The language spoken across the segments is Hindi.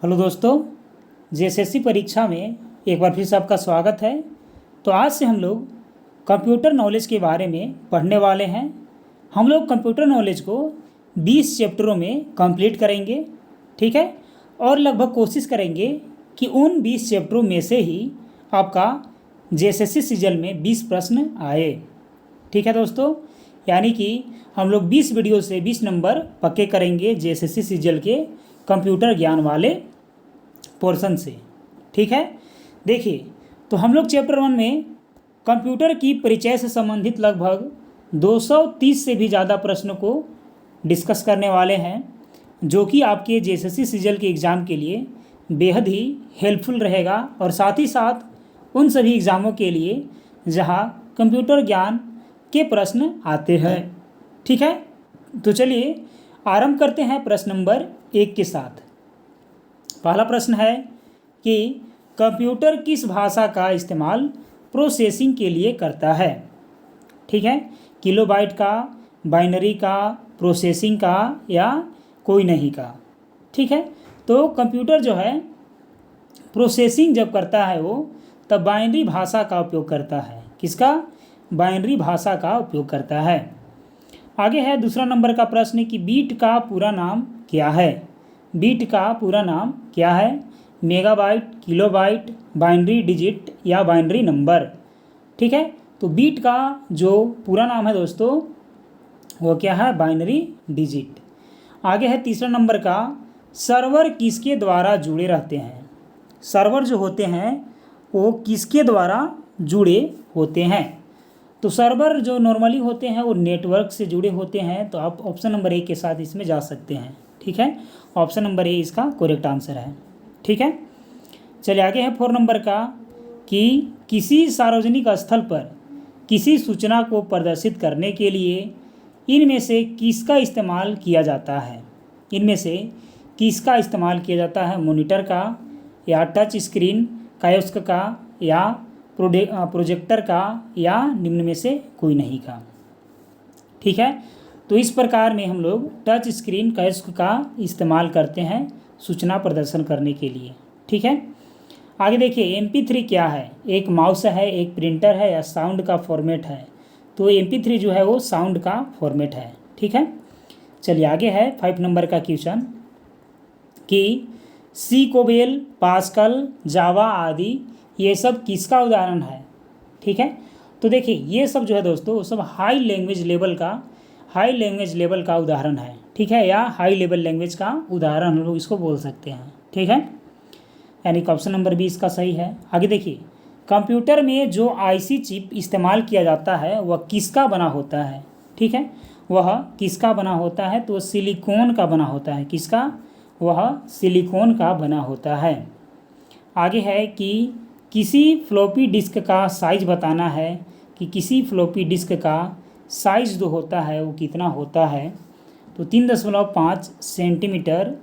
हेलो दोस्तों, जेएसएससी परीक्षा में एक बार फिर से आपका स्वागत है। तो आज से हम लोग कंप्यूटर नॉलेज के बारे में पढ़ने वाले हैं। हम लोग कंप्यूटर नॉलेज को 20 चैप्टरों में कंप्लीट करेंगे, ठीक है। और लगभग कोशिश करेंगे कि उन 20 चैप्टरों में से ही आपका जेएसएससी सीजल में 20 प्रश्न आए, ठीक है दोस्तों। यानी कि हम लोग 20 वीडियो से 20 नंबर पक्के करेंगे जेएसएससी सीजल के कंप्यूटर ज्ञान वाले पोर्शन से, ठीक है। देखिए, तो हम लोग चैप्टर 1 में कंप्यूटर की परिचय से संबंधित लगभग 230 से भी ज़्यादा प्रश्नों को डिस्कस करने वाले हैं, जो कि आपके जेएसएससी सीजल के एग्ज़ाम के लिए बेहद ही हेल्पफुल रहेगा और साथ ही साथ उन सभी एग्ज़ामों के लिए जहां कंप्यूटर ज्ञान के प्रश्न आते हैं, ठीक है। तो चलिए आरंभ करते हैं प्रश्न नंबर 1 के साथ। पहला प्रश्न है कि कंप्यूटर किस भाषा का इस्तेमाल प्रोसेसिंग के लिए करता है, ठीक है। किलोबाइट का, बाइनरी का, प्रोसेसिंग का या कोई नहीं का, ठीक है। तो कंप्यूटर जो है प्रोसेसिंग जब करता है वो तब बाइनरी भाषा का उपयोग करता है। किसका? बाइनरी भाषा का उपयोग करता है। आगे है दूसरा नंबर का प्रश्न कि बीट का पूरा नाम क्या है। बीट का पूरा नाम क्या है? मेगाबाइट, किलोबाइट, बाइनरी डिजिट या बाइनरी नंबर, ठीक है। तो बीट का जो पूरा नाम है दोस्तों वो क्या है? Binary digit. आगे है तीसरा नंबर का, सर्वर किसके द्वारा जुड़े रहते हैं। सर्वर जो होते हैं वो किसके द्वारा जुड़े होते हैं। तो सर्वर जो नॉर्मली होते हैं वो नेटवर्क से जुड़े होते हैं। तो आप ऑप्शन नंबर 1 के साथ इसमें जा सकते हैं, ठीक है। ऑप्शन नंबर 1 इसका करेक्ट आंसर है, ठीक है। चलिए आगे है 4 नंबर का कि किसी सार्वजनिक स्थल पर किसी सूचना को प्रदर्शित करने के लिए इनमें से किसका इस्तेमाल किया जाता है। इनमें से किसका इस्तेमाल किया जाता है? मॉनिटर का या टच स्क्रीन कायोस्क का या प्रोजेक्टर का या निम्न में से कोई नहीं का, ठीक है। तो इस प्रकार में हम लोग टच स्क्रीन कायोस्क का इस्तेमाल करते हैं सूचना प्रदर्शन करने के लिए, ठीक है। आगे देखिए MP3 क्या है? एक माउस है, एक प्रिंटर है या साउंड का फॉर्मेट है। तो MP3 जो है वो साउंड का फॉर्मेट है, ठीक है। चलिए आगे है 5 नंबर का क्वेश्चन कि सी, कोबेल, पास्कल, जावा आदि ये सब किसका उदाहरण है, ठीक है। तो देखिए ये सब जो है दोस्तों वो सब हाई लैंग्वेज लेवल का उदाहरण है, ठीक है, या हाई लेवल लैंग्वेज का उदाहरण हम लोग इसको बोल सकते हैं, ठीक है। यानी कि ऑप्शन नंबर 20 का सही है। आगे देखिए कंप्यूटर में जो IC चिप इस्तेमाल किया जाता है वह किसका बना होता है, ठीक है। वह किसका बना होता है? तो सिलिकॉन का बना होता है। किसका? वह सिलिकॉन का बना होता है। आगे है कि किसी फ्लॉपी डिस्क का साइज बताना है कि किसी फ्लॉपी डिस्क का साइज जो होता है वो कितना होता है। तो 3.5 सेंटीमीटर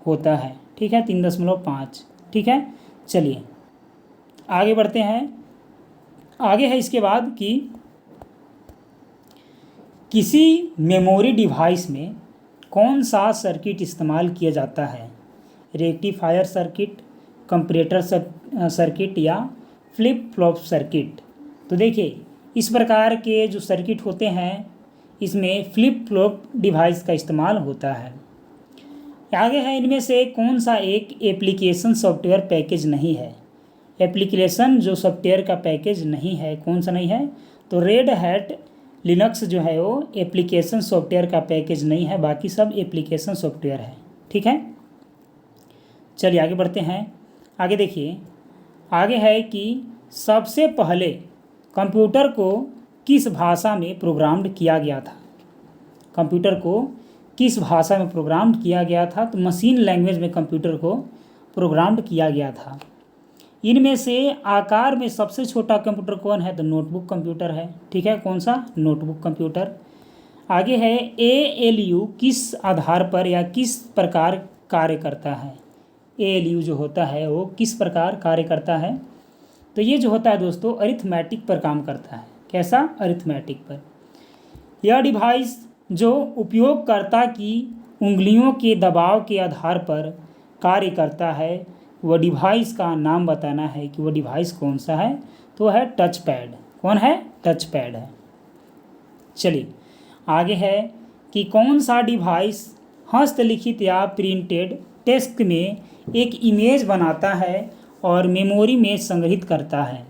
होता है, ठीक है, 3.5, ठीक है। चलिए आगे बढ़ते हैं। आगे है इसके बाद कि किसी मेमोरी डिवाइस में कौन सा सर्किट इस्तेमाल किया जाता है। रेक्टिफायर सर्किट, कंपैरेटर सर्किट या फ्लिप फ्लॉप सर्किट। तो देखिए इस प्रकार के जो सर्किट होते हैं इसमें फ्लिप फ्लॉप डिवाइस का इस्तेमाल होता है। आगे है इनमें से कौन सा एक एप्लीकेशन सॉफ्टवेयर पैकेज नहीं है। एप्लीकेशन जो सॉफ्टवेयर का पैकेज नहीं है, कौन सा नहीं है? तो रेड हैट लिनक्स जो है वो एप्लीकेशन सॉफ्टवेयर का पैकेज नहीं है, बाकी सब एप्लीकेशन सॉफ्टवेयर है, ठीक है। चलिए आगे बढ़ते हैं। आगे देखिए आगे है कि सबसे पहले कंप्यूटर को किस भाषा में प्रोग्राम्ड किया गया था। कंप्यूटर को किस भाषा में प्रोग्राम्ड किया गया था? तो मशीन लैंग्वेज में कंप्यूटर को प्रोग्राम्ड किया गया था। इनमें से आकार में सबसे छोटा कंप्यूटर कौन है? तो नोटबुक कंप्यूटर है, ठीक है। कौन सा? Notebook computer. आगे है ALU किस आधार पर या किस प्रकार कार्य करता है। ALU जो होता है वो किस प्रकार कार्य करता है? तो ये जो होता है दोस्तों अरिथमेटिक पर काम करता है। कैसा? अरिथमेटिक पर। यह डिवाइस जो उपयोगकर्ता की उंगलियों के दबाव के आधार पर कार्य करता है, वह डिवाइस का नाम बताना है कि वह डिवाइस कौन सा है, तो है टच पैड। कौन है? टच पैड है। चलिए आगे है कि कौन सा डिवाइस हस्तलिखित या प्रिंटेड टेक्स्ट में एक इमेज बनाता है और मेमोरी में संग्रहित करता है।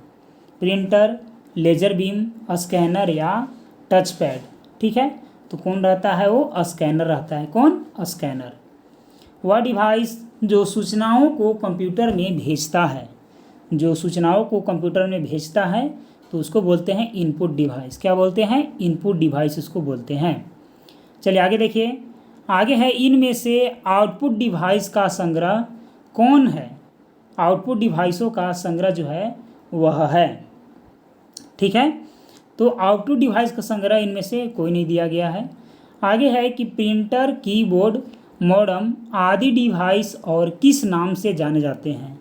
प्रिंटर, लेजर बीम, स्कैनर या टच पैड। ठीक है, तो कौन रहता है? वो स्कैनर रहता है। कौन? स्कैनर। वह डिवाइस जो सूचनाओं को कंप्यूटर में भेजता है, जो सूचनाओं को कंप्यूटर में भेजता है तो उसको बोलते हैं इनपुट डिवाइस। क्या बोलते हैं? इनपुट डिवाइस उसको बोलते हैं। चलिए आगे देखिए, आगे है इनमें से आउटपुट डिवाइस का संग्रह कौन है? आउटपुट डिवाइसों का संग्रह जो है वह है। ठीक है, तो आउटपुट डिवाइस का संग्रह इनमें से कोई नहीं दिया गया है। आगे है कि प्रिंटर, कीबोर्ड, मॉडेम आदि डिवाइस और किस नाम से जाने जाते हैं।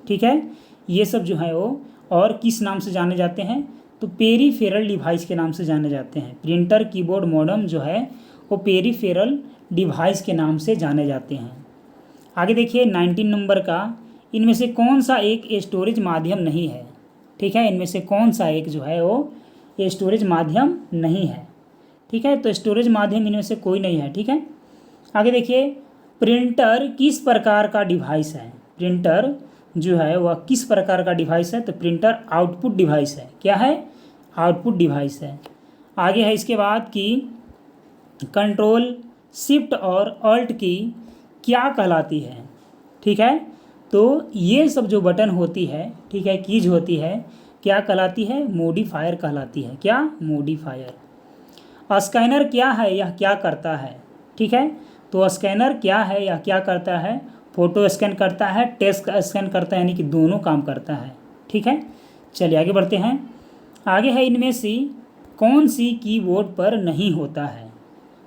ठीक है, ये सब जो है वो और किस नाम से जाने जाते हैं, तो पेरीफेरल डिवाइस के नाम से जाने जाते हैं। प्रिंटर, कीबोर्ड, मॉडेम जो है वो पेरीफेरल डिवाइस के नाम से जाने जाते हैं। आगे देखिए 19 नंबर का, इनमें से कौन सा एक स्टोरेज माध्यम नहीं है। ठीक है, इनमें से कौन सा एक जो है वो स्टोरेज माध्यम नहीं है। ठीक है, तो स्टोरेज माध्यम इनमें से कोई नहीं है। ठीक है, आगे देखिए, प्रिंटर किस प्रकार का डिवाइस है। प्रिंटर जो है वह किस प्रकार का डिवाइस है, तो प्रिंटर आउटपुट डिवाइस है। क्या है? आउटपुट डिवाइस है। आगे है इसके बाद कि कंट्रोल, शिफ्ट और अल्ट की क्या कहलाती है। ठीक है, तो ये सब जो बटन होती है, ठीक है, कीज होती है, क्या कहलाती है? मॉडिफायर कहलाती है। क्या? मॉडिफायर। स्कैनर क्या है, यह क्या करता है। ठीक है, तो स्कैनर क्या है, यह क्या करता है? फोटो स्कैन करता है, टेक्स्ट स्कैन करता है, यानी कि दोनों काम करता है। ठीक है, चलिए आगे बढ़ते हैं। आगे है इनमें से कौन सी कीबोर्ड पर नहीं होता है।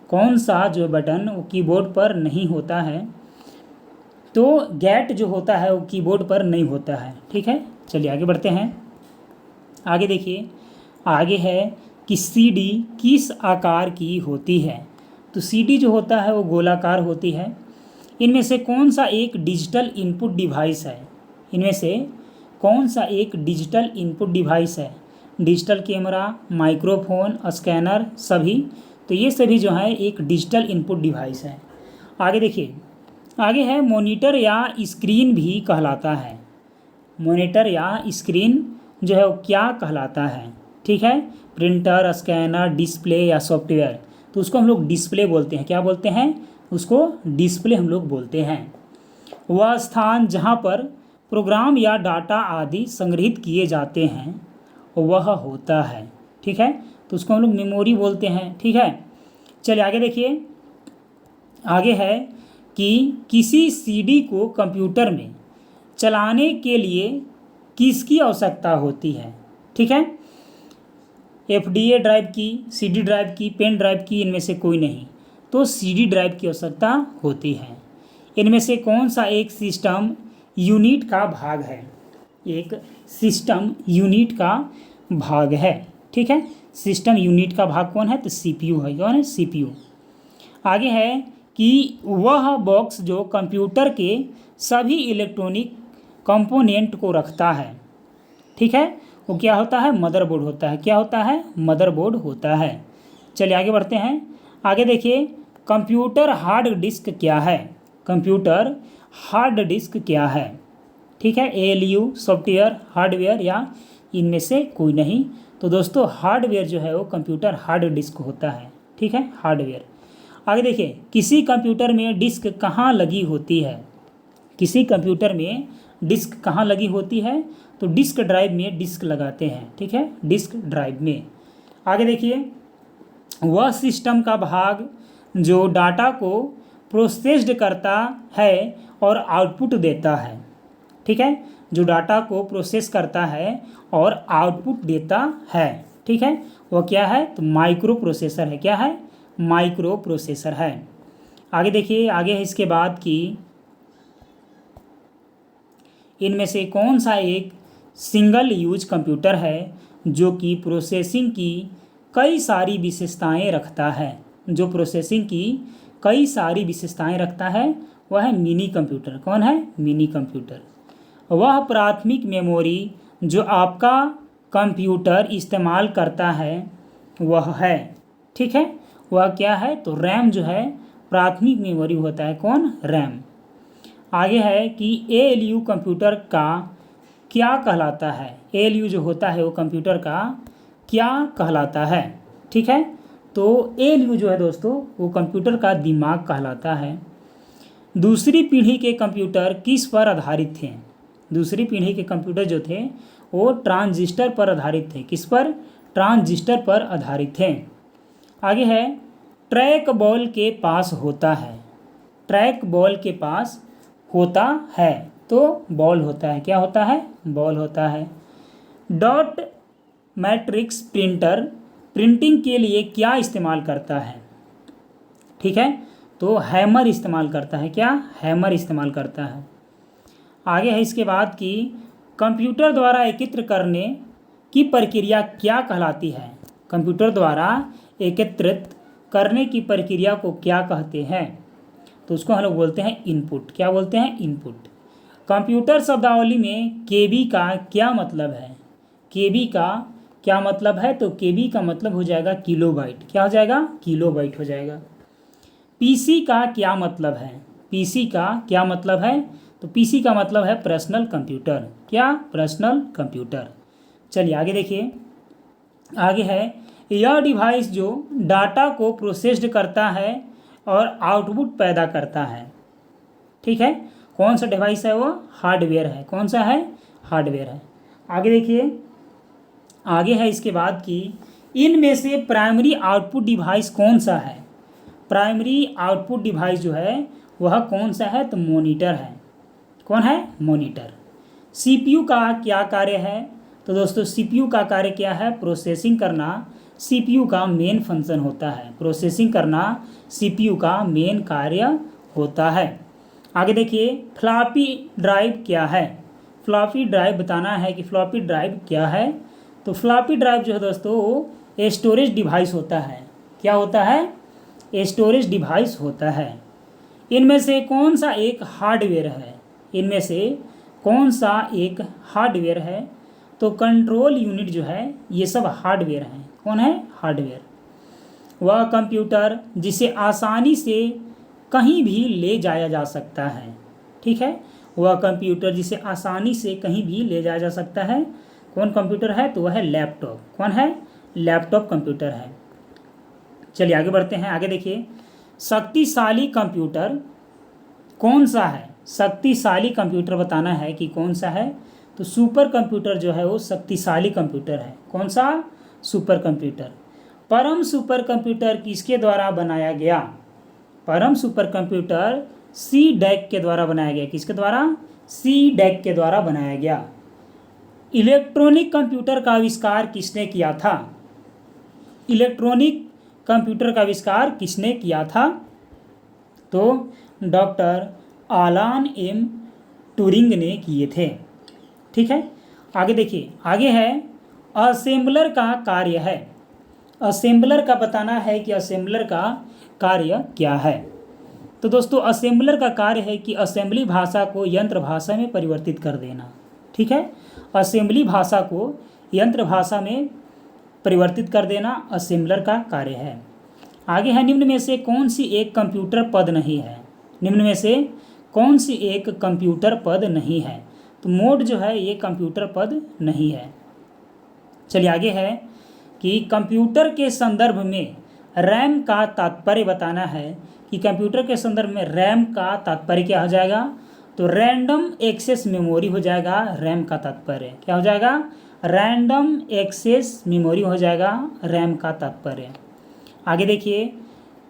कौन सा जो बटन वो कीबोर्ड पर नहीं होता है, तो गेट जो होता है वो कीबोर्ड पर नहीं होता है। ठीक है, चलिए आगे बढ़ते हैं। आगे देखिए, आगे है कि सीडी किस आकार की होती है, तो सीडी जो होता है वो गोलाकार होती है। इनमें से कौन सा एक डिजिटल इनपुट डिवाइस है। इनमें से कौन सा एक डिजिटल इनपुट डिवाइस है। डिजिटल कैमरा, माइक्रोफोन, स्कैनर, सभी, तो ये सभी जो है एक डिजिटल इनपुट डिवाइस है। आगे देखिए, आगे है मॉनिटर या स्क्रीन भी कहलाता है। मॉनिटर या स्क्रीन जो है वो क्या कहलाता है। ठीक है, प्रिंटर, स्कैनर, डिस्प्ले या सॉफ्टवेयर, तो उसको हम लोग डिस्प्ले बोलते हैं। क्या बोलते हैं? उसको डिस्प्ले हम लोग बोलते हैं। वह स्थान जहाँ पर प्रोग्राम या डाटा आदि संग्रहित किए जाते हैं वह होता है। ठीक है, तो उसको हम लोग मेमोरी बोलते हैं। ठीक है, चलिए आगे देखिए, आगे है कि किसी सीडी को कंप्यूटर में चलाने के लिए किसकी आवश्यकता होती है। ठीक है, एफडीए ड्राइव की, सीडी ड्राइव की, पेन ड्राइव की, इनमें से कोई नहीं, तो सीडी ड्राइव की आवश्यकता होती है। इनमें से कौन सा एक सिस्टम यूनिट का भाग है। एक सिस्टम यूनिट का भाग है। ठीक है, सिस्टम यूनिट का भाग कौन है, तो सीपीयू है। कौन है? सीपीयू। आगे है कि वह बॉक्स जो कंप्यूटर के सभी इलेक्ट्रॉनिक कंपोनेंट को रखता है। ठीक है, वो क्या होता है? मदरबोर्ड होता है। क्या होता है? मदरबोर्ड होता है। चलिए आगे बढ़ते हैं। आगे देखिए, कंप्यूटर हार्ड डिस्क क्या है। कंप्यूटर हार्ड डिस्क क्या है। ठीक है, एएलयू, सॉफ्टवेयर, हार्डवेयर या इनमें से कोई नहीं, तो दोस्तों हार्डवेयर जो है वो कंप्यूटर हार्ड डिस्क होता है। ठीक है, हार्डवेयर। आगे देखिए, किसी कंप्यूटर में डिस्क कहाँ लगी होती है। किसी कंप्यूटर में डिस्क कहाँ लगी होती है, तो डिस्क ड्राइव में डिस्क लगाते हैं। ठीक है, डिस्क ड्राइव में। आगे देखिए, वह सिस्टम का भाग जो डाटा को प्रोसेस्ड करता है और आउटपुट देता है। ठीक है, जो डाटा को प्रोसेस करता है और आउटपुट देता है। ठीक है, वह क्या है, तो माइक्रो प्रोसेसर है। क्या है? माइक्रो प्रोसेसर है। आगे देखिए, आगे है इसके बाद कि इनमें से कौन सा एक सिंगल यूज कंप्यूटर है जो कि प्रोसेसिंग की कई सारी विशेषताएं रखता है। जो प्रोसेसिंग की कई सारी विशेषताएं रखता है वह है मिनी कंप्यूटर। कौन है? Mini computer. वह प्राथमिक मेमोरी जो आपका कंप्यूटर इस्तेमाल करता है वह है, ठीक है। वह क्या है? तो रैम जो है प्राथमिक मेमोरी होता है। कौन? रैम। आगे है कि ALU कंप्यूटर का क्या कहलाता है? ALU जो होता है वो कंप्यूटर का क्या कहलाता है, ठीक है। तो ALU जो है दोस्तों वो कंप्यूटर का दिमाग कहलाता है। दूसरी पीढ़ी के कंप्यूटर किस पर आधारित थे? दूसरी पीढ़ी के कंप्यूटर जो थे वो ट्रांजिस्टर पर आधारित थे। किस पर? ट्रांजिस्टर पर आधारित थे। आगे है ट्रैक बॉल के पास होता है। ट्रैक बॉल के पास होता है तो बॉल होता है। क्या होता है? बॉल होता है। डॉट मैट्रिक्स प्रिंटर प्रिंटिंग के लिए क्या इस्तेमाल करता है? ठीक है, तो हैमर इस्तेमाल करता है। क्या? हैमर इस्तेमाल करता है। आगे है इसके बाद कि कंप्यूटर द्वारा एकत्र करने की प्रक्रिया क्या कहलाती है? कंप्यूटर द्वारा एकत्रित करने की प्रक्रिया को क्या कहते हैं? तो उसको हम लोग बोलते हैं इनपुट। क्या बोलते हैं? इनपुट। कंप्यूटर शब्दावली में केबी का क्या मतलब है? केबी का क्या मतलब है? तो केबी का मतलब हो जाएगा किलोबाइट। क्या हो जाएगा? किलोबाइट हो जाएगा। पीसी का क्या मतलब है? पीसी का क्या मतलब है? तो पीसी का मतलब है पर्सनल कंप्यूटर। क्या? Personal computer. चलिए आगे देखिए। आगे है यह डिवाइस जो डाटा को प्रोसेस्ड करता है और आउटपुट पैदा करता है, ठीक है। कौन सा डिवाइस है? वो हार्डवेयर है। कौन सा है? हार्डवेयर है। आगे देखिए। आगे है इसके बाद कि इनमें से प्राइमरी आउटपुट डिवाइस कौन सा है? प्राइमरी आउटपुट डिवाइस जो है वह कौन सा है? तो मॉनिटर है। कौन है? मॉनिटर। सीपीयू का क्या कार्य है? तो दोस्तों सीपीयू का कार्य क्या है? प्रोसेसिंग करना सीपीयू का मेन फंक्शन होता है। प्रोसेसिंग करना सीपीयू का मेन कार्य होता है। आगे देखिए फ्लॉपी ड्राइव क्या है? फ्लॉपी ड्राइव बताना है कि फ्लॉपी ड्राइव क्या है। तो फ्लॉपी ड्राइव जो है दोस्तों वो स्टोरेज डिवाइस होता है। क्या होता है? स्टोरेज डिवाइस होता है। इनमें से कौन सा एक हार्डवेयर है? इनमें से कौन सा एक हार्डवेयर है? तो कंट्रोल यूनिट जो है ये सब हार्डवेयर हैं। कौन है? हार्डवेयर। वह कंप्यूटर जिसे आसानी से कहीं भी ले जाया जा सकता है, ठीक है। वह कंप्यूटर जिसे आसानी से कहीं भी ले जाया जा सकता है कौन कंप्यूटर है? तो वह है लैपटॉप। कौन है? लैपटॉप कंप्यूटर है। चलिए आगे बढ़ते हैं। आगे देखिए शक्तिशाली कंप्यूटर कौन सा है? शक्तिशाली कंप्यूटर बताना है कि कौन सा है। तो सुपर कंप्यूटर जो है वो शक्तिशाली कंप्यूटर है। कौन सा? Super computer. परम सुपर कंप्यूटर किसके द्वारा बनाया गया? परम सुपर कंप्यूटर CDAC के द्वारा बनाया गया। किसके द्वारा? CDAC के द्वारा बनाया गया। इलेक्ट्रॉनिक कंप्यूटर का आविष्कार किसने किया था? इलेक्ट्रॉनिक कंप्यूटर का आविष्कार किसने किया था? तो डॉक्टर आलान एम ट्यूरिंग ने किए थे, ठीक है। आगे देखिए। आगे है असेंबलर का कार्य है। असेंबलर का बताना है कि असेंबलर का कार्य क्या है। तो दोस्तों असेंबलर का कार्य है कि असेंबली भाषा को यंत्र भाषा में परिवर्तित कर देना, ठीक है। असेंबली भाषा को यंत्र भाषा में परिवर्तित कर देना असेंबलर का कार्य है। आगे है निम्न में से कौन सी एक कंप्यूटर पद नहीं है? निम्न में से कौन सी एक कंप्यूटर पद नहीं है? तो मोड जो है ये कंप्यूटर पद नहीं है। चलिए आगे है कि कंप्यूटर के संदर्भ में रैम का तात्पर्य बताना है कि कंप्यूटर के संदर्भ में रैम का तात्पर्य क्या हो जाएगा? तो रैंडम एक्सेस मेमोरी हो जाएगा रैम का तात्पर्य। क्या हो जाएगा? रैंडम एक्सेस मेमोरी हो जाएगा रैम का तात्पर्य। आगे देखिए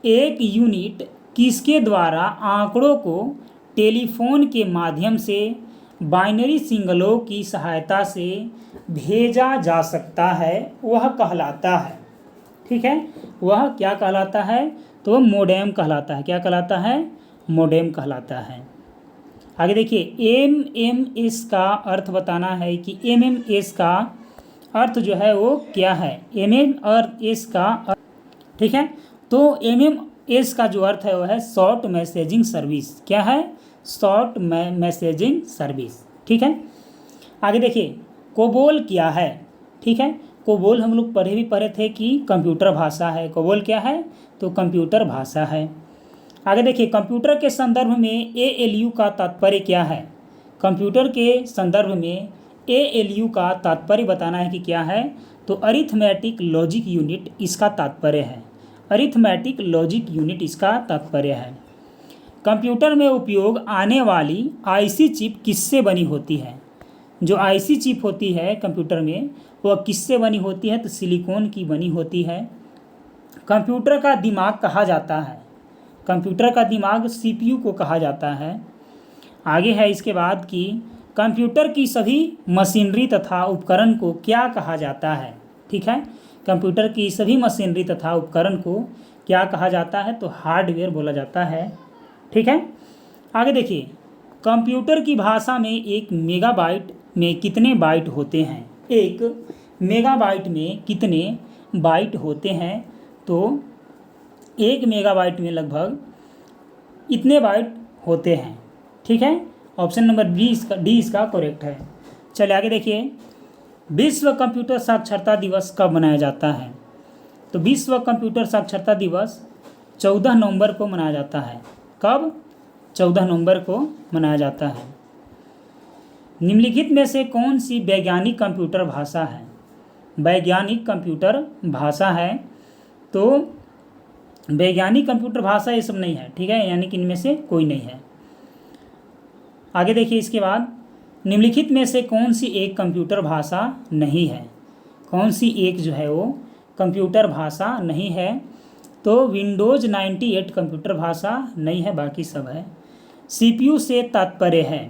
एक यूनिट किसके द्वारा आंकड़ों को टेलीफोन के माध्यम से बाइनरी सिंगलों की सहायता से भेजा जा सकता है वह कहलाता है, ठीक है। वह क्या कहलाता है? तो मोडेम कहलाता है। क्या कहलाता है? मोडेम कहलाता है। आगे देखिए MMS का अर्थ बताना है कि MMS का अर्थ जो है वो क्या है? MMS का, ठीक है। तो एस का जो अर्थ है वो है शॉर्ट मैसेजिंग सर्विस। क्या है? Short messaging service. ठीक है, आगे देखिए कोबोल क्या है। ठीक है, कोबोल हम लोग पढ़े थे कि कंप्यूटर भाषा है। कोबोल क्या है? तो कंप्यूटर भाषा है। आगे देखिए कंप्यूटर के संदर्भ में ALU का तात्पर्य क्या है। कंप्यूटर के संदर्भ में ALU का तात्पर्य बताना है कि क्या है, तो अरिथमेटिक लॉजिक यूनिट इसका तात्पर्य है। अरिथमेटिक लॉजिक यूनिट इसका तात्पर्य है। कंप्यूटर में उपयोग आने वाली IC चिप किससे बनी होती है? जो IC चिप होती है कंप्यूटर में वह किससे बनी होती है? तो सिलिकॉन की बनी होती है। कंप्यूटर का दिमाग कहा जाता है, कंप्यूटर का दिमाग CPU को कहा जाता है। आगे है इसके बाद कि कंप्यूटर की सभी मशीनरी तथा उपकरण को क्या कहा जाता है। ठीक है, कंप्यूटर की सभी मशीनरी तथा उपकरण को क्या कहा जाता है? तो हार्डवेयर बोला जाता है। ठीक है, आगे देखिए कंप्यूटर की भाषा में एक मेगाबाइट में कितने बाइट होते हैं? एक मेगाबाइट में कितने बाइट होते हैं? तो एक मेगाबाइट में लगभग इतने बाइट होते हैं। ठीक है, ऑप्शन नंबर डी इसका करेक्ट है। चलिए आगे देखिए विश्व कंप्यूटर साक्षरता दिवस कब मनाया जाता है? तो विश्व कंप्यूटर साक्षरता दिवस 14 नवंबर को मनाया जाता है। कब? 14 नवंबर को मनाया जाता है। निम्नलिखित में से कौन सी वैज्ञानिक कंप्यूटर भाषा है? वैज्ञानिक कंप्यूटर भाषा है, तो वैज्ञानिक कंप्यूटर भाषा ये सब नहीं है। ठीक है, यानी कि इनमें से कोई नहीं है। आगे देखिए इसके बाद निम्नलिखित में से कौन सी एक कंप्यूटर भाषा नहीं है? कौन सी एक जो है वो कंप्यूटर भाषा नहीं है? तो विंडोज़ 98 कंप्यूटर भाषा नहीं है, बाकी सब है। CPU से तात्पर्य है,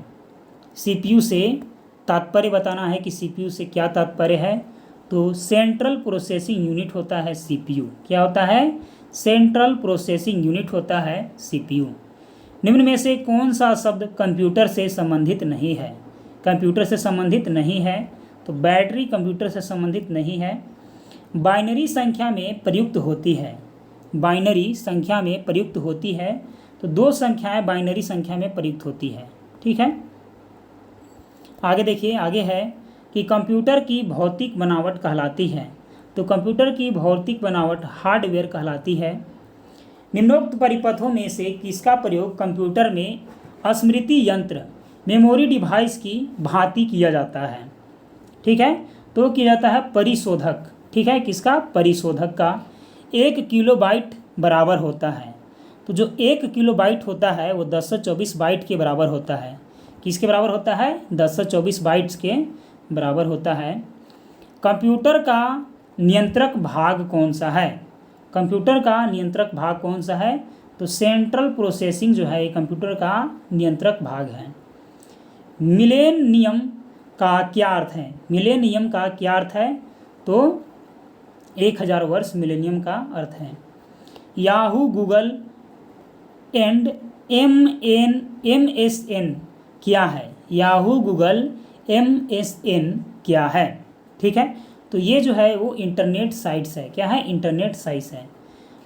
CPU से तात्पर्य बताना है कि CPU से क्या तात्पर्य है? तो सेंट्रल प्रोसेसिंग यूनिट होता है CPU। क्या होता है? सेंट्रल प्रोसेसिंग यूनिट होता है CPU। निम्न में से कौन सा शब्द कंप्यूटर से संबंधित नहीं है? कंप्यूटर से संबंधित नहीं है, तो बैटरी कंप्यूटर से संबंधित नहीं है। बाइनरी संख्या में प्रयुक्त होती है, बाइनरी संख्या में प्रयुक्त होती है, तो दो संख्याएं बाइनरी संख्या में प्रयुक्त होती है। ठीक है, आगे देखिए आगे है कि कंप्यूटर की भौतिक बनावट कहलाती है। तो कंप्यूटर की भौतिक बनावट हार्डवेयर कहलाती है। निम्नोक्त परिपथों में से किसका प्रयोग कंप्यूटर में स्मृति यंत्र मेमोरी डिवाइस की भांति किया जाता है? ठीक है, तो किया जाता है परिशोधक। ठीक है, किसका? परिशोधक का। 1 किलोबाइट बराबर होता है, तो जो 1 किलोबाइट होता है वो 1024 बाइट के बराबर होता है। किसके बराबर होता है? 1024 बाइट्स के बराबर होता है। कंप्यूटर का नियंत्रक भाग कौन सा है? कंप्यूटर का नियंत्रक भाग कौन सा है? तो सेंट्रल प्रोसेसिंग जो है ये कंप्यूटर का नियंत्रक भाग है। मिलेनियम का क्या अर्थ है? मिलेनियम का क्या अर्थ है? तो 1000 वर्ष मिलेनियम का अर्थ है। याहू, गूगल एंड MSN क्या है? याहू, गूगल, MSN क्या है? ठीक है, तो ये जो है वो इंटरनेट साइट्स है। क्या है? इंटरनेट साइट्स है।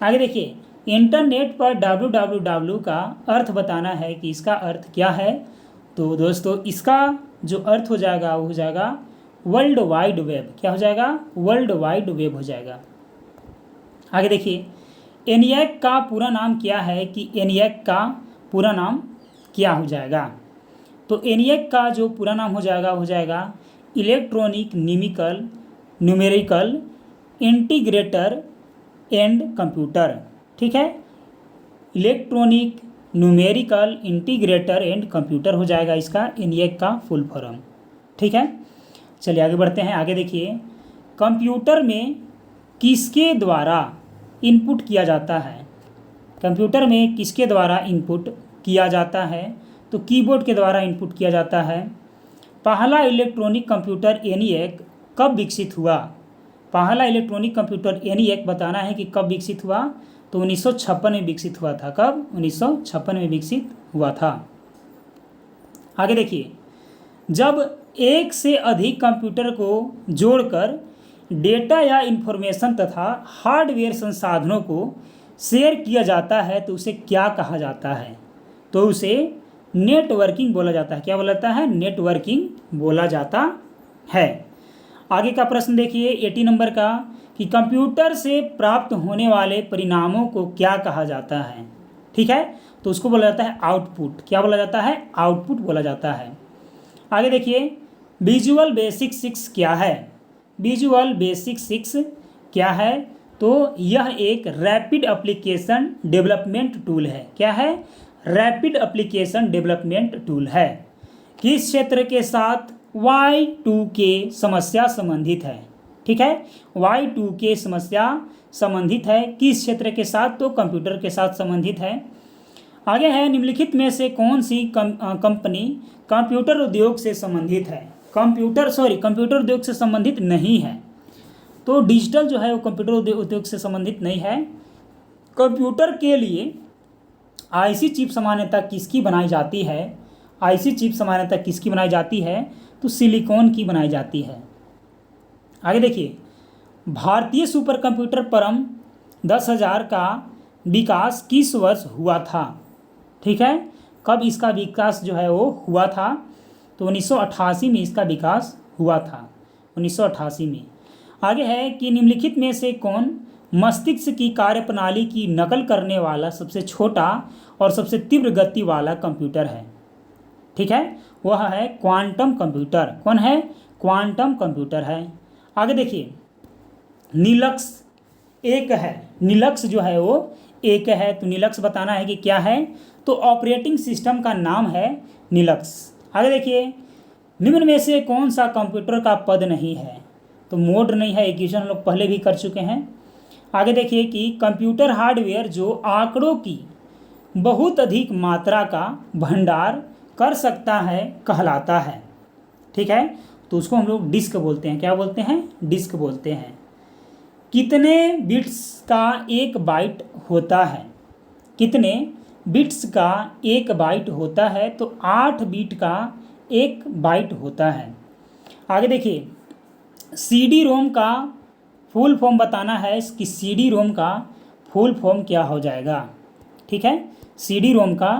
आगे देखिए इंटरनेट पर www का अर्थ बताना है कि इसका अर्थ क्या है। तो दोस्तों इसका जो अर्थ हो जाएगा वो हो जाएगा वर्ल्ड वाइड वेब। क्या हो जाएगा? वर्ल्ड वाइड वेब हो जाएगा। आगे देखिए ENIAC का पूरा नाम क्या है कि ENIAC का पूरा नाम क्या हो जाएगा? तो ENIAC का जो पूरा नाम हो जाएगा electronic numerical integrator and computer. ठीक है, electronic numerical integrator and computer हो जाएगा इसका ENIAC का फुल फॉर्म। ठीक है, चलिए आगे बढ़ते हैं। आगे देखिए कंप्यूटर में किसके द्वारा इनपुट किया जाता है? कंप्यूटर में किसके द्वारा इनपुट किया जाता है? तो कीबोर्ड के द्वारा इनपुट किया जाता है। पहला इलेक्ट्रॉनिक कंप्यूटर ENIAC कब विकसित हुआ? पहला इलेक्ट्रॉनिक कंप्यूटर ENIAC बताना है कि कब विकसित हुआ? तो 1956 में विकसित हुआ था। कब? 1956 में विकसित हुआ था। आगे देखिए जब एक से अधिक कंप्यूटर को जोड़कर डेटा या इंफॉर्मेशन तथा हार्डवेयर संसाधनों को शेयर किया जाता है तो उसे क्या कहा जाता है? तो उसे नेटवर्किंग बोला जाता है। क्या बोला जाता है? नेटवर्किंग बोला जाता है। आगे का प्रश्न देखिए 80 नंबर का, कि कंप्यूटर से प्राप्त होने वाले परिणामों को क्या कहा जाता है? ठीक है, तो उसको बोला जाता है आउटपुट। क्या बोला जाता है? आउटपुट बोला जाता है। आगे देखिए विजुअल बेसिक 6 क्या है? विजुअल बेसिक 6 क्या है? तो यह एक रैपिड एप्लीकेशन डेवलपमेंट टूल है। क्या है? रैपिड एप्लीकेशन डेवलपमेंट टूल है। किस क्षेत्र के साथ? Y2K समस्या संबंधित है। ठीक है, Y2K समस्या संबंधित है। किस क्षेत्र के साथ? तो कंप्यूटर के साथ संबंधित है। आगे है निम्नलिखित में से कौन सी कंपनी कंप्यूटर उद्योग से संबंधित है? कंप्यूटर उद्योग से संबंधित नहीं है। तो डिजिटल जो है वो कंप्यूटर उद्योग से संबंधित नहीं है। कंप्यूटर के लिए आईसी चिप सामान्यतः किसकी बनाई जाती है? आईसी चिप सामान्यतः किसकी बनाई जाती है? तो सिलिकॉन की बनाई जाती है। आगे देखिए भारतीय सुपर कंप्यूटर परम 10,000 का विकास किस वर्ष हुआ था? ठीक है, कब इसका विकास जो है वो हुआ था? तो 1988 में इसका विकास हुआ था, 1988 में। आगे है कि निम्नलिखित में से कौन मस्तिष्क की कार्यप्रणाली की नकल करने वाला सबसे छोटा और सबसे तीव्र गति वाला कंप्यूटर है? ठीक है, वह है क्वांटम कंप्यूटर। कौन है? क्वांटम कंप्यूटर है। आगे देखिए निलक्स एक है। निलक्स जो है वो एक है। तो निलक्स बताना है कि क्या है? तो ऑपरेटिंग सिस्टम का नाम है निलक्स। आगे देखिए निम्न में से कौन सा कंप्यूटर का पद नहीं है? तो मोड नहीं है, एग्जीक्यूशन हम लोग पहले भी कर चुके हैं। आगे देखिए कि कंप्यूटर हार्डवेयर जो आंकड़ों की बहुत अधिक मात्रा का भंडार कर सकता है कहलाता है। ठीक है, तो उसको हम लोग डिस्क बोलते हैं। क्या बोलते हैं? डिस्क बोलते हैं। कितने बिट्स का एक बाइट होता है? कितने बिट्स का एक बाइट होता है? तो 8 बिट का एक बाइट होता है। आगे देखिए सीडी रोम का फुल फॉर्म बताना है कि सीडी रोम का फुल फॉर्म क्या हो जाएगा। ठीक है, सीडी रोम का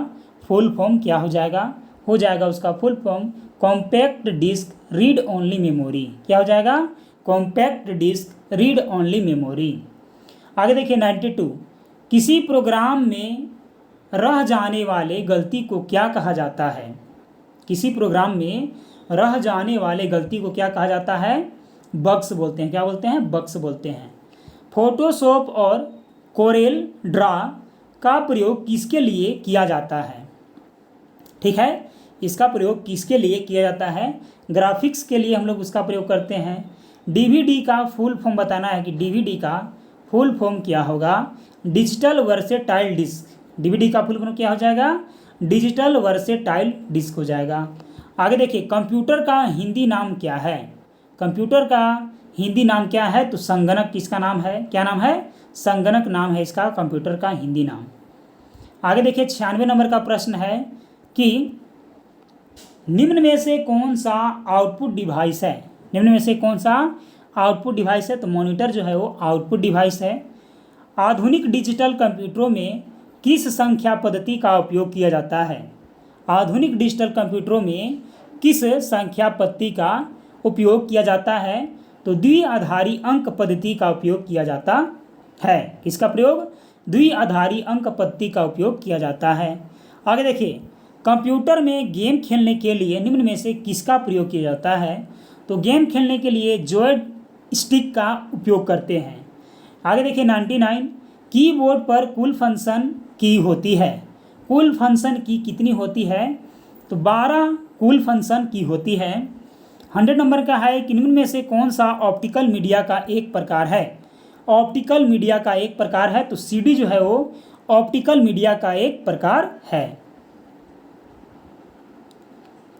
फुल फॉर्म क्या हो जाएगा? हो जाएगा उसका full form compact disc read only memory. क्या हो जाएगा? Compact disc read only memory. आगे देखिए 92 किसी प्रोग्राम में रह जाने वाले गलती को क्या कहा जाता है? किसी प्रोग्राम में रह जाने वाले गलती को क्या कहा जाता है? बग्स बोलते हैं। क्या बोलते हैं? बग्स बोलते हैं। फोटोशॉप और कोरेल ड्रा का प्रयोग किसके लिए किया जाता है? ठीक है, इसका प्रयोग किसके लिए किया जाता है? ग्राफिक्स के लिए हम लोग उसका प्रयोग करते हैं। डीवीडी का फुल फॉर्म बताना है कि डीवीडी का फुल फॉर्म क्या होगा? Digital versatile disc. डीवीडी का फुल फॉर्म क्या हो जाएगा? डिजिटल वर्सेटाइल डिस्क हो जाएगा। आगे देखिए कंप्यूटर का हिंदी नाम क्या है? कंप्यूटर का हिंदी नाम क्या है? तो संगणक किसका नाम है? क्या नाम है? संगणक नाम है इसका कंप्यूटर का हिंदी नाम। आगे देखिए 96 नंबर का प्रश्न है कि निम्न में से कौन सा आउटपुट डिवाइस है? निम्न में से कौन सा आउटपुट डिवाइस है? तो मॉनिटर जो है वो आउटपुट डिवाइस है। आधुनिक डिजिटल कंप्यूटरों में किस संख्या पद्धति का उपयोग किया जाता है? आधुनिक डिजिटल कंप्यूटरों में किस संख्या पद्धति का उपयोग किया जाता है? तो द्विआधारी अंक पद्धति का उपयोग किया जाता है। किसका प्रयोग? द्विआधारी अंक पद्धति का उपयोग किया जाता है। आगे देखिए कंप्यूटर में गेम खेलने के लिए निम्न में से किसका प्रयोग किया जाता है? तो गेम खेलने के लिए जॉय स्टिक का उपयोग करते हैं। आगे देखिए 99 कीबोर्ड पर कुल फंक्शन की होती है। कुल फंक्शन की कितनी होती है? तो 12 कुल फंक्शन की होती है। 100 नंबर का है कि निम्न में से कौन सा ऑप्टिकल मीडिया का एक प्रकार है? ऑप्टिकल मीडिया का एक प्रकार है। तो सीडी जो है वो ऑप्टिकल मीडिया का एक प्रकार है।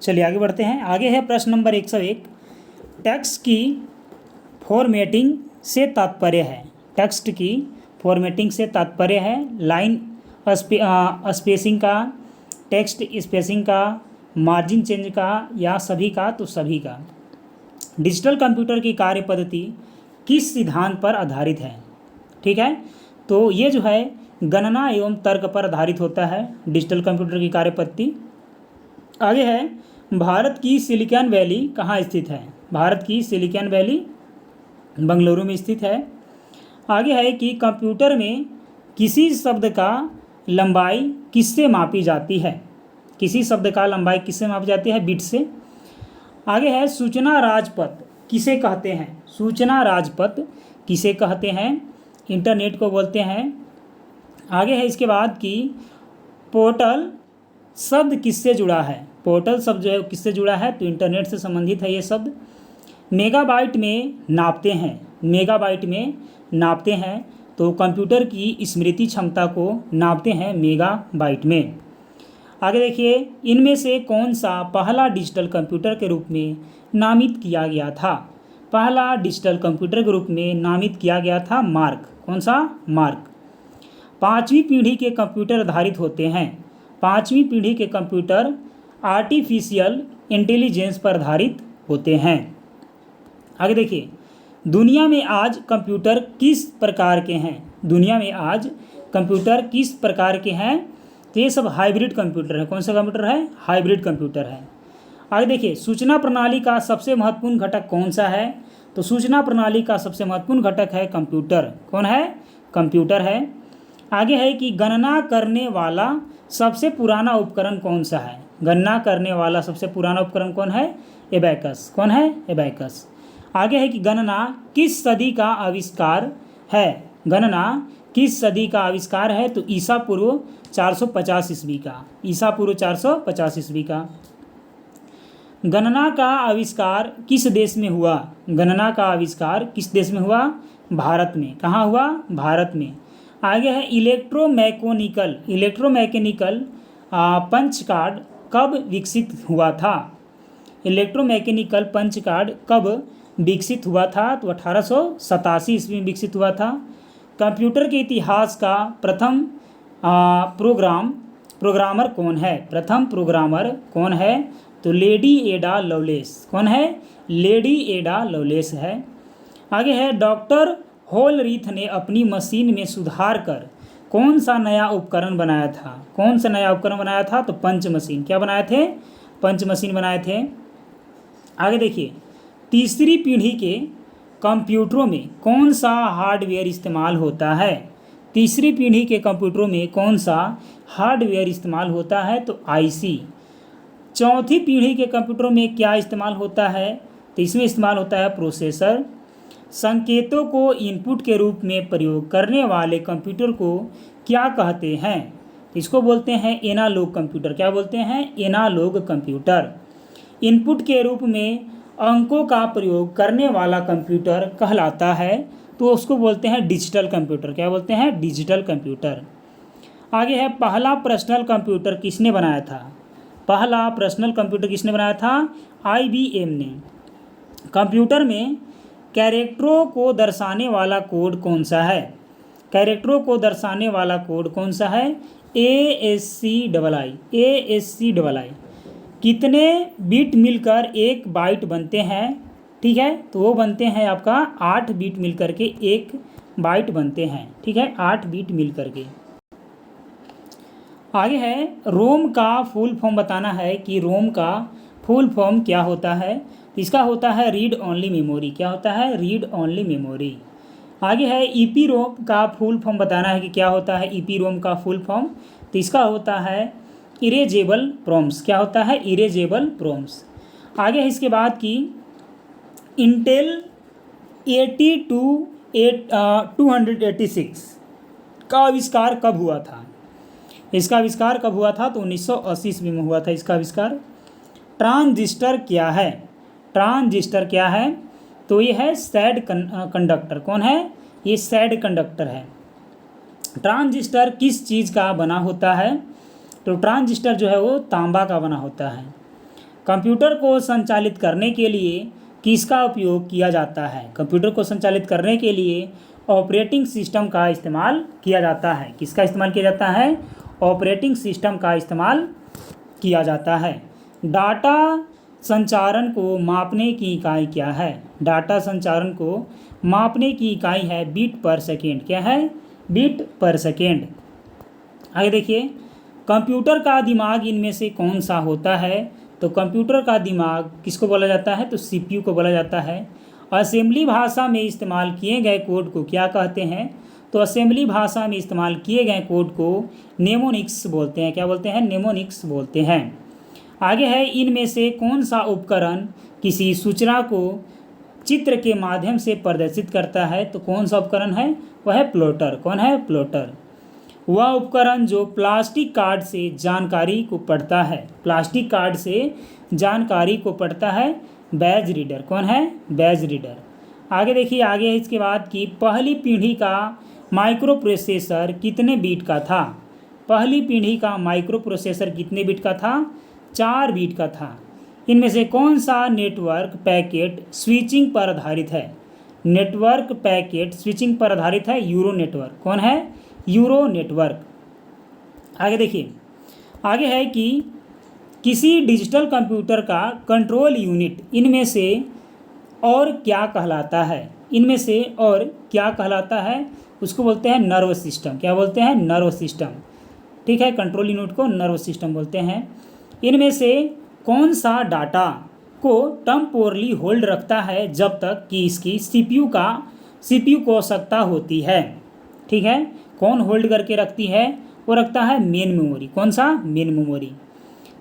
चलिए आगे बढ़ते हैं। आगे है प्रश्न नंबर 101 टेक्स्ट की फॉर्मेटिंग से तात्पर्य है। टेक्स्ट की फॉर्मेटिंग से तात्पर्य है लाइन स्पेसिंग का, टेक्स्ट स्पेसिंग का, मार्जिन चेंज का या सभी का? तो सभी का। डिजिटल कंप्यूटर की कार्य पद्धति किस सिद्धांत पर आधारित है? ठीक है, तो ये जो है गणना एवं तर्क पर आधारित होता है डिजिटल कंप्यूटर की कार्यपद्धति। आगे है, भारत की सिलिकॉन वैली कहाँ स्थित है? भारत की सिलिकॉन वैली बंगलुरु में स्थित है। आगे है कि कंप्यूटर में किसी शब्द का लंबाई किससे मापी जाती है? किसी शब्द का लंबाई किससे मापी जाती है? बिट से। आगे है, सूचना राजपथ किसे कहते हैं? सूचना राजपथ किसे कहते हैं? इंटरनेट को बोलते हैं। आगे है इसके बाद कि पोर्टल शब्द किससे जुड़ा है? पोर्टल शब्द जो है किससे जुड़ा है? तो इंटरनेट से संबंधित है ये शब्द। मेगाबाइट में नापते हैं, मेगाबाइट में नापते हैं, तो कंप्यूटर की स्मृति क्षमता को नापते हैं मेगाबाइट में। आगे देखिए, इनमें से कौन सा पहला डिजिटल कंप्यूटर के रूप में नामित किया गया था? पहला डिजिटल कंप्यूटर के रूप में नामित किया गया था मार्क। कौन सा? मार्क। पाँचवीं पीढ़ी के कंप्यूटर आधारित होते हैं। पाँचवीं पीढ़ी के कंप्यूटर आर्टिफिशियल इंटेलिजेंस पर आधारित होते हैं। आगे देखिए, दुनिया में आज कंप्यूटर किस प्रकार के हैं? दुनिया में आज कंप्यूटर किस प्रकार के हैं? तो ये सब हाइब्रिड कंप्यूटर है। कौन सा कंप्यूटर है? हाइब्रिड कंप्यूटर है। आगे देखिए, सूचना प्रणाली का सबसे महत्वपूर्ण घटक कौन सा है? तो सूचना प्रणाली का सबसे महत्वपूर्ण घटक है कंप्यूटर। कौन है? कंप्यूटर है। आगे है कि गणना करने वाला सबसे पुराना उपकरण कौन सा है? गणना करने वाला सबसे पुराना उपकरण कौन है? एबैकस। कौन है? एबैकस। आगे है कि गणना किस सदी का आविष्कार है? गणना किस सदी का आविष्कार है? तो ईसा पूर्व 450 ईस्वी का। ईसा पूर्व 450 ईस्वी का। गणना का आविष्कार किस देश में हुआ? गणना का आविष्कार किस देश में हुआ? भारत में। कहाँ हुआ? भारत में। आगे है, इलेक्ट्रोमैकेनिकल पंच कार्ड कब विकसित हुआ था? इलेक्ट्रोमैकेनिकल पंच कार्ड कब विकसित हुआ था? तो 1887 ईस्वी में विकसित हुआ था। कंप्यूटर के इतिहास का प्रथम प्रोग्रामर कौन है? प्रथम प्रोग्रामर कौन है? तो लेडी एडा लवलेस। कौन है? लेडी एडा लवलेस है। आगे है, डॉक्टर होलरीथ ने अपनी मशीन में सुधार कर कौन सा नया उपकरण बनाया था? कौन सा नया उपकरण बनाया था? तो पंच मशीन। क्या बनाए थे? पंच मशीन बनाए थे। आगे देखिए, तीसरी पीढ़ी के कंप्यूटरों में कौन सा हार्डवेयर इस्तेमाल होता है? तीसरी पीढ़ी के कंप्यूटरों में कौन सा हार्डवेयर इस्तेमाल होता है? तो आईसी। चौथी पीढ़ी के कंप्यूटरों में क्या इस्तेमाल होता है? तो इसमें इस्तेमाल होता है प्रोसेसर। संकेतों को इनपुट के रूप में प्रयोग करने वाले कंप्यूटर को क्या कहते हैं? इसको बोलते हैं एनालॉग कंप्यूटर। क्या बोलते हैं? Analogue computer. इनपुट के रूप में अंकों का प्रयोग करने वाला कंप्यूटर कहलाता है, तो उसको बोलते हैं डिजिटल कंप्यूटर। क्या बोलते हैं? Digital computer. आगे है, पहला पर्सनल कंप्यूटर किसने बनाया था? पहला पर्सनल कंप्यूटर किसने बनाया था? IBM ने। कंप्यूटर में कैरेक्टरों को दर्शाने वाला कोड कौन सा है? कैरेक्टरों को दर्शाने वाला कोड कौन सा है? ASCII। ASCII। कितने बिट मिलकर एक बाइट बनते हैं? ठीक है, तो वो बनते हैं आपका 8 बिट मिलकर के एक बाइट बनते हैं। ठीक है, 8 बिट मिलकर के। आगे है, रोम का फुल फॉर्म बताना है कि रोम का फुल फॉर्म क्या होता है? इसका होता है रीड ओनली मेमोरी। क्या होता है? Read only memory. आगे है, EPROM का फुल फॉर्म बताना है कि क्या होता है EPROM का फुल फॉर्म? तो इसका होता है इरेजेबल प्रॉम्प्ट्स। क्या होता है? Erasable prompts. आगे है इसके बाद कि इंटेल 286 का आविष्कार कब हुआ था? इसका आविष्कार कब हुआ था? तो 1980 ईस्वी में हुआ था इसका आविष्कार। ट्रांजिस्टर क्या है? ट्रांजिस्टर क्या है? तो ये है सैड कंडक्टर। कौन है? ये सैड कंडक्टर है। ट्रांजिस्टर किस चीज़ का बना होता है? तो ट्रांजिस्टर जो है वो तांबा का बना होता है। कंप्यूटर को संचालित करने के लिए किसका उपयोग किया जाता है? कंप्यूटर को संचालित करने के लिए ऑपरेटिंग सिस्टम का इस्तेमाल किया जाता है। किसका इस्तेमाल किया जाता है? ऑपरेटिंग सिस्टम का इस्तेमाल किया जाता है। डाटा संचारण को मापने की इकाई क्या है? डाटा संचारण को मापने की इकाई है बिट पर सेकेंड। क्या है? बिट पर सेकेंड। आगे देखिए, कंप्यूटर का दिमाग इनमें से कौन सा होता है? तो कंप्यूटर का दिमाग किसको बोला जाता है? तो सीपीयू को बोला जाता है। असेंबली भाषा में इस्तेमाल किए गए कोड को क्या कहते हैं? तो असेंबली भाषा में इस्तेमाल किए गए कोड को नेमोनिक्स बोलते हैं। क्या बोलते हैं? नेमोनिक्स बोलते हैं। आगे है, इनमें से कौन सा उपकरण किसी सूचना को चित्र के माध्यम से प्रदर्शित करता है? तो कौन सा उपकरण है? वह है प्लॉटर। कौन है? प्लॉटर। वह उपकरण जो प्लास्टिक कार्ड से जानकारी को पढ़ता है, प्लास्टिक कार्ड से जानकारी को पढ़ता है, बैज रीडर। कौन है? बैज रीडर। आगे देखिए, आगे है इसके बाद कि पहली पीढ़ी का माइक्रो प्रोसेसर कितने बीट का था? पहली पीढ़ी का माइक्रो प्रोसेसर कितने बीट का था? 4 बीट का था। इनमें से कौन सा नेटवर्क पैकेट स्विचिंग पर आधारित है? नेटवर्क पैकेट स्विचिंग पर आधारित है यूरो नेटवर्क। कौन है? Euro network. आगे देखिए, आगे है कि किसी डिजिटल कंप्यूटर का कंट्रोल यूनिट इनमें से और क्या कहलाता है? इनमें से और क्या कहलाता है? उसको बोलते हैं नर्व सिस्टम। क्या बोलते हैं? Nerve system. ठीक है, कंट्रोल यूनिट को नर्व सिस्टम बोलते हैं। इनमें से कौन सा डाटा को टेम्पोरली होल्ड रखता है जब तक कि इसकी सीपीयू को आवश्यकता होती है? ठीक है, कौन होल्ड करके रखती है? वो रखता है मेन मेमोरी। कौन सा? Main memory.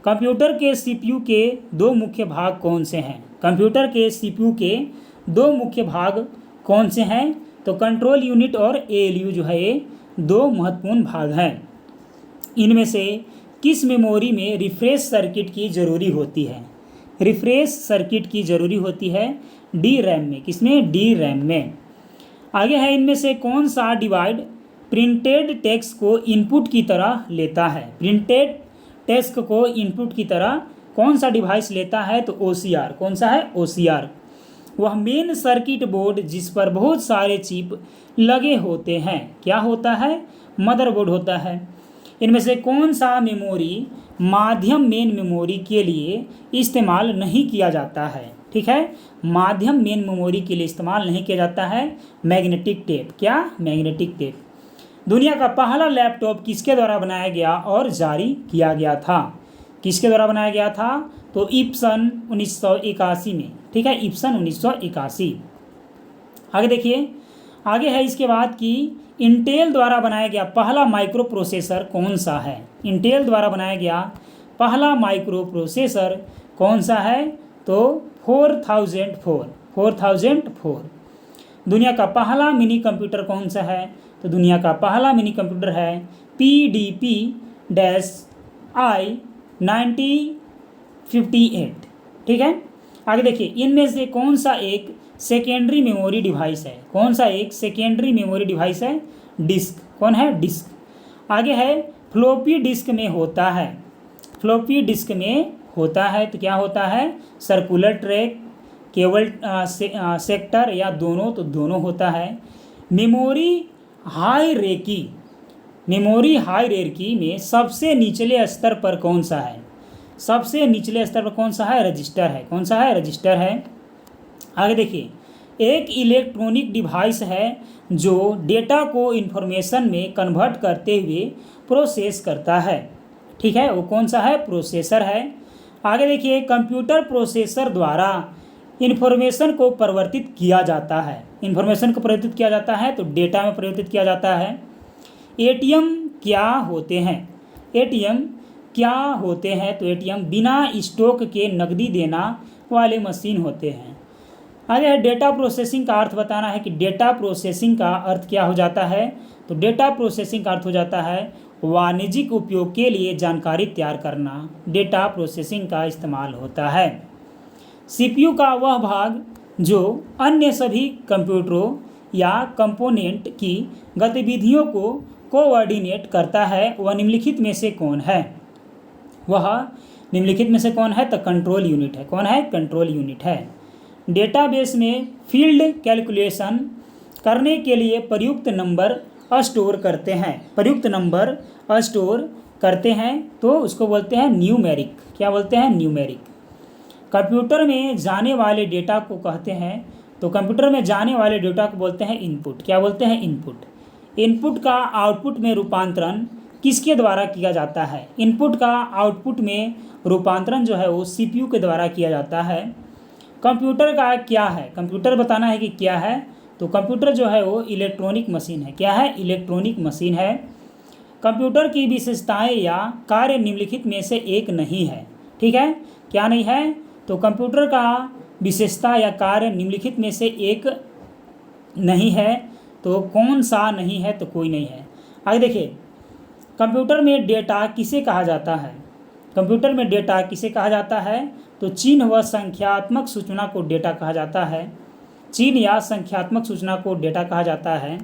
कंप्यूटर के सीपीयू के 2 मुख्य भाग कौन से हैं? कंप्यूटर के सीपीयू के 2 मुख्य भाग कौन से हैं? तो कंट्रोल यूनिट और एएलयू जो है ये 2 महत्वपूर्ण भाग हैं। इनमें से किस मेमोरी में रिफ्रेश सर्किट की ज़रूरी होती है? रिफ्रेश सर्किट की ज़रूरी होती है डी रैम में। किसमें? डी रैम में। आगे है, इनमें से कौन सा डिवाइड प्रिंटेड टेक्स्ट को इनपुट की तरह लेता है? प्रिंटेड टेक्स्ट को इनपुट की तरह कौन सा डिवाइस लेता है? तो ओसीआर। कौन सा है? ओसीआर। वह मेन सर्किट बोर्ड जिस पर बहुत सारे चिप लगे होते हैं क्या होता है? मदरबोर्ड होता है। इनमें से कौन सा मेमोरी माध्यम मेन मेमोरी के लिए इस्तेमाल नहीं किया जाता है? ठीक है, माध्यम मेन मेमोरी के लिए इस्तेमाल नहीं किया जाता है मैग्नेटिक टेप। क्या? Magnetic tape. दुनिया का पहला लैपटॉप किसके द्वारा बनाया गया और जारी किया गया था? किसके द्वारा बनाया गया था? तो इप्सन 1981 में। ठीक है, इप्सन 1981। आगे देखिए, आगे है इसके बाद कि इंटेल द्वारा बनाया गया पहला माइक्रो प्रोसेसर कौन सा है? इंटेल द्वारा बनाया गया पहला माइक्रो प्रोसेसर कौन सा है? तो 4004। दुनिया का पहला मिनी कंप्यूटर कौन सा है? तो दुनिया का पहला मिनी कंप्यूटर है PDP-i-9058। ठीक है, आगे देखिए, इनमें से कौन सा एक सेकेंडरी मेमोरी डिवाइस है? कौन सा एक सेकेंडरी मेमोरी डिवाइस है? डिस्क। कौन है? डिस्क। आगे है, फ्लॉपी डिस्क में होता है। फ्लॉपी डिस्क में होता है तो क्या होता है? सर्कुलर ट्रैक, केबल सेक्टर या दोनों? तो दोनों होता है। मेमोरी हायरार्की में सबसे निचले स्तर पर कौन सा है? सबसे निचले स्तर पर कौन सा है? रजिस्टर है। कौन सा है? रजिस्टर है। आगे देखिए, एक इलेक्ट्रॉनिक डिवाइस है जो डेटा को इन्फॉर्मेशन में कन्वर्ट करते हुए प्रोसेस करता है। ठीक है, वो कौन सा है? प्रोसेसर है। आगे देखिए, कंप्यूटर प्रोसेसर द्वारा इन्फॉर्मेशन को परिवर्तित किया जाता है। इन्फॉर्मेशन को परिवर्तित किया जाता है तो डेटा में परिवर्तित किया जाता है। एटीएम क्या होते हैं? एटीएम क्या होते हैं? तो एटीएम बिना स्टॉक के नकदी देना वाले मशीन होते हैं। आगे है, डेटा प्रोसेसिंग का अर्थ बताना है कि डेटा प्रोसेसिंग का अर्थ क्या हो जाता है? तो डेटा प्रोसेसिंग का अर्थ हो जाता है वाणिज्यिक उपयोग के लिए जानकारी तैयार करना। डेटा प्रोसेसिंग का इस्तेमाल होता है। सीपीयू का वह भाग जो अन्य सभी कंप्यूटरों या कंपोनेंट की गतिविधियों को कोऑर्डिनेट करता है, वह निम्नलिखित में से कौन है? वह निम्नलिखित में से कौन है? तो कंट्रोल यूनिट है। कौन है? कंट्रोल यूनिट है। डेटाबेस में फील्ड कैलकुलेशन करने के लिए प्रयुक्त नंबर स्टोर करते हैं तो उसको बोलते हैं न्यूमेरिक। क्या बोलते हैं? न्यूमेरिक। कंप्यूटर में जाने वाले डेटा को कहते हैं, तो कंप्यूटर में जाने वाले डेटा को बोलते हैं इनपुट। क्या बोलते हैं? इनपुट। इनपुट का आउटपुट में रूपांतरण किसके द्वारा किया जाता है? इनपुट का आउटपुट में रूपांतरण जो है वो सीपीयू के द्वारा किया जाता है। कंप्यूटर का क्या है? कंप्यूटर बताना है कि क्या है। तो कंप्यूटर जो है वो इलेक्ट्रॉनिक मशीन है। क्या है? इलेक्ट्रॉनिक मशीन है। कंप्यूटर की विशेषताएं या कार्य निम्नलिखित में से एक नहीं है। ठीक है, क्या नहीं है? तो कंप्यूटर का विशेषता या कार्य निम्नलिखित में से एक नहीं है। तो कौन सा नहीं है? तो कोई नहीं है। आगे देखिए, कंप्यूटर में डेटा किसे कहा जाता है? कंप्यूटर में डेटा किसे कहा जाता है? तो चिन्ह व संख्यात्मक सूचना को डेटा कहा जाता है। चिन्ह या संख्यात्मक सूचना को डेटा कहा जाता है।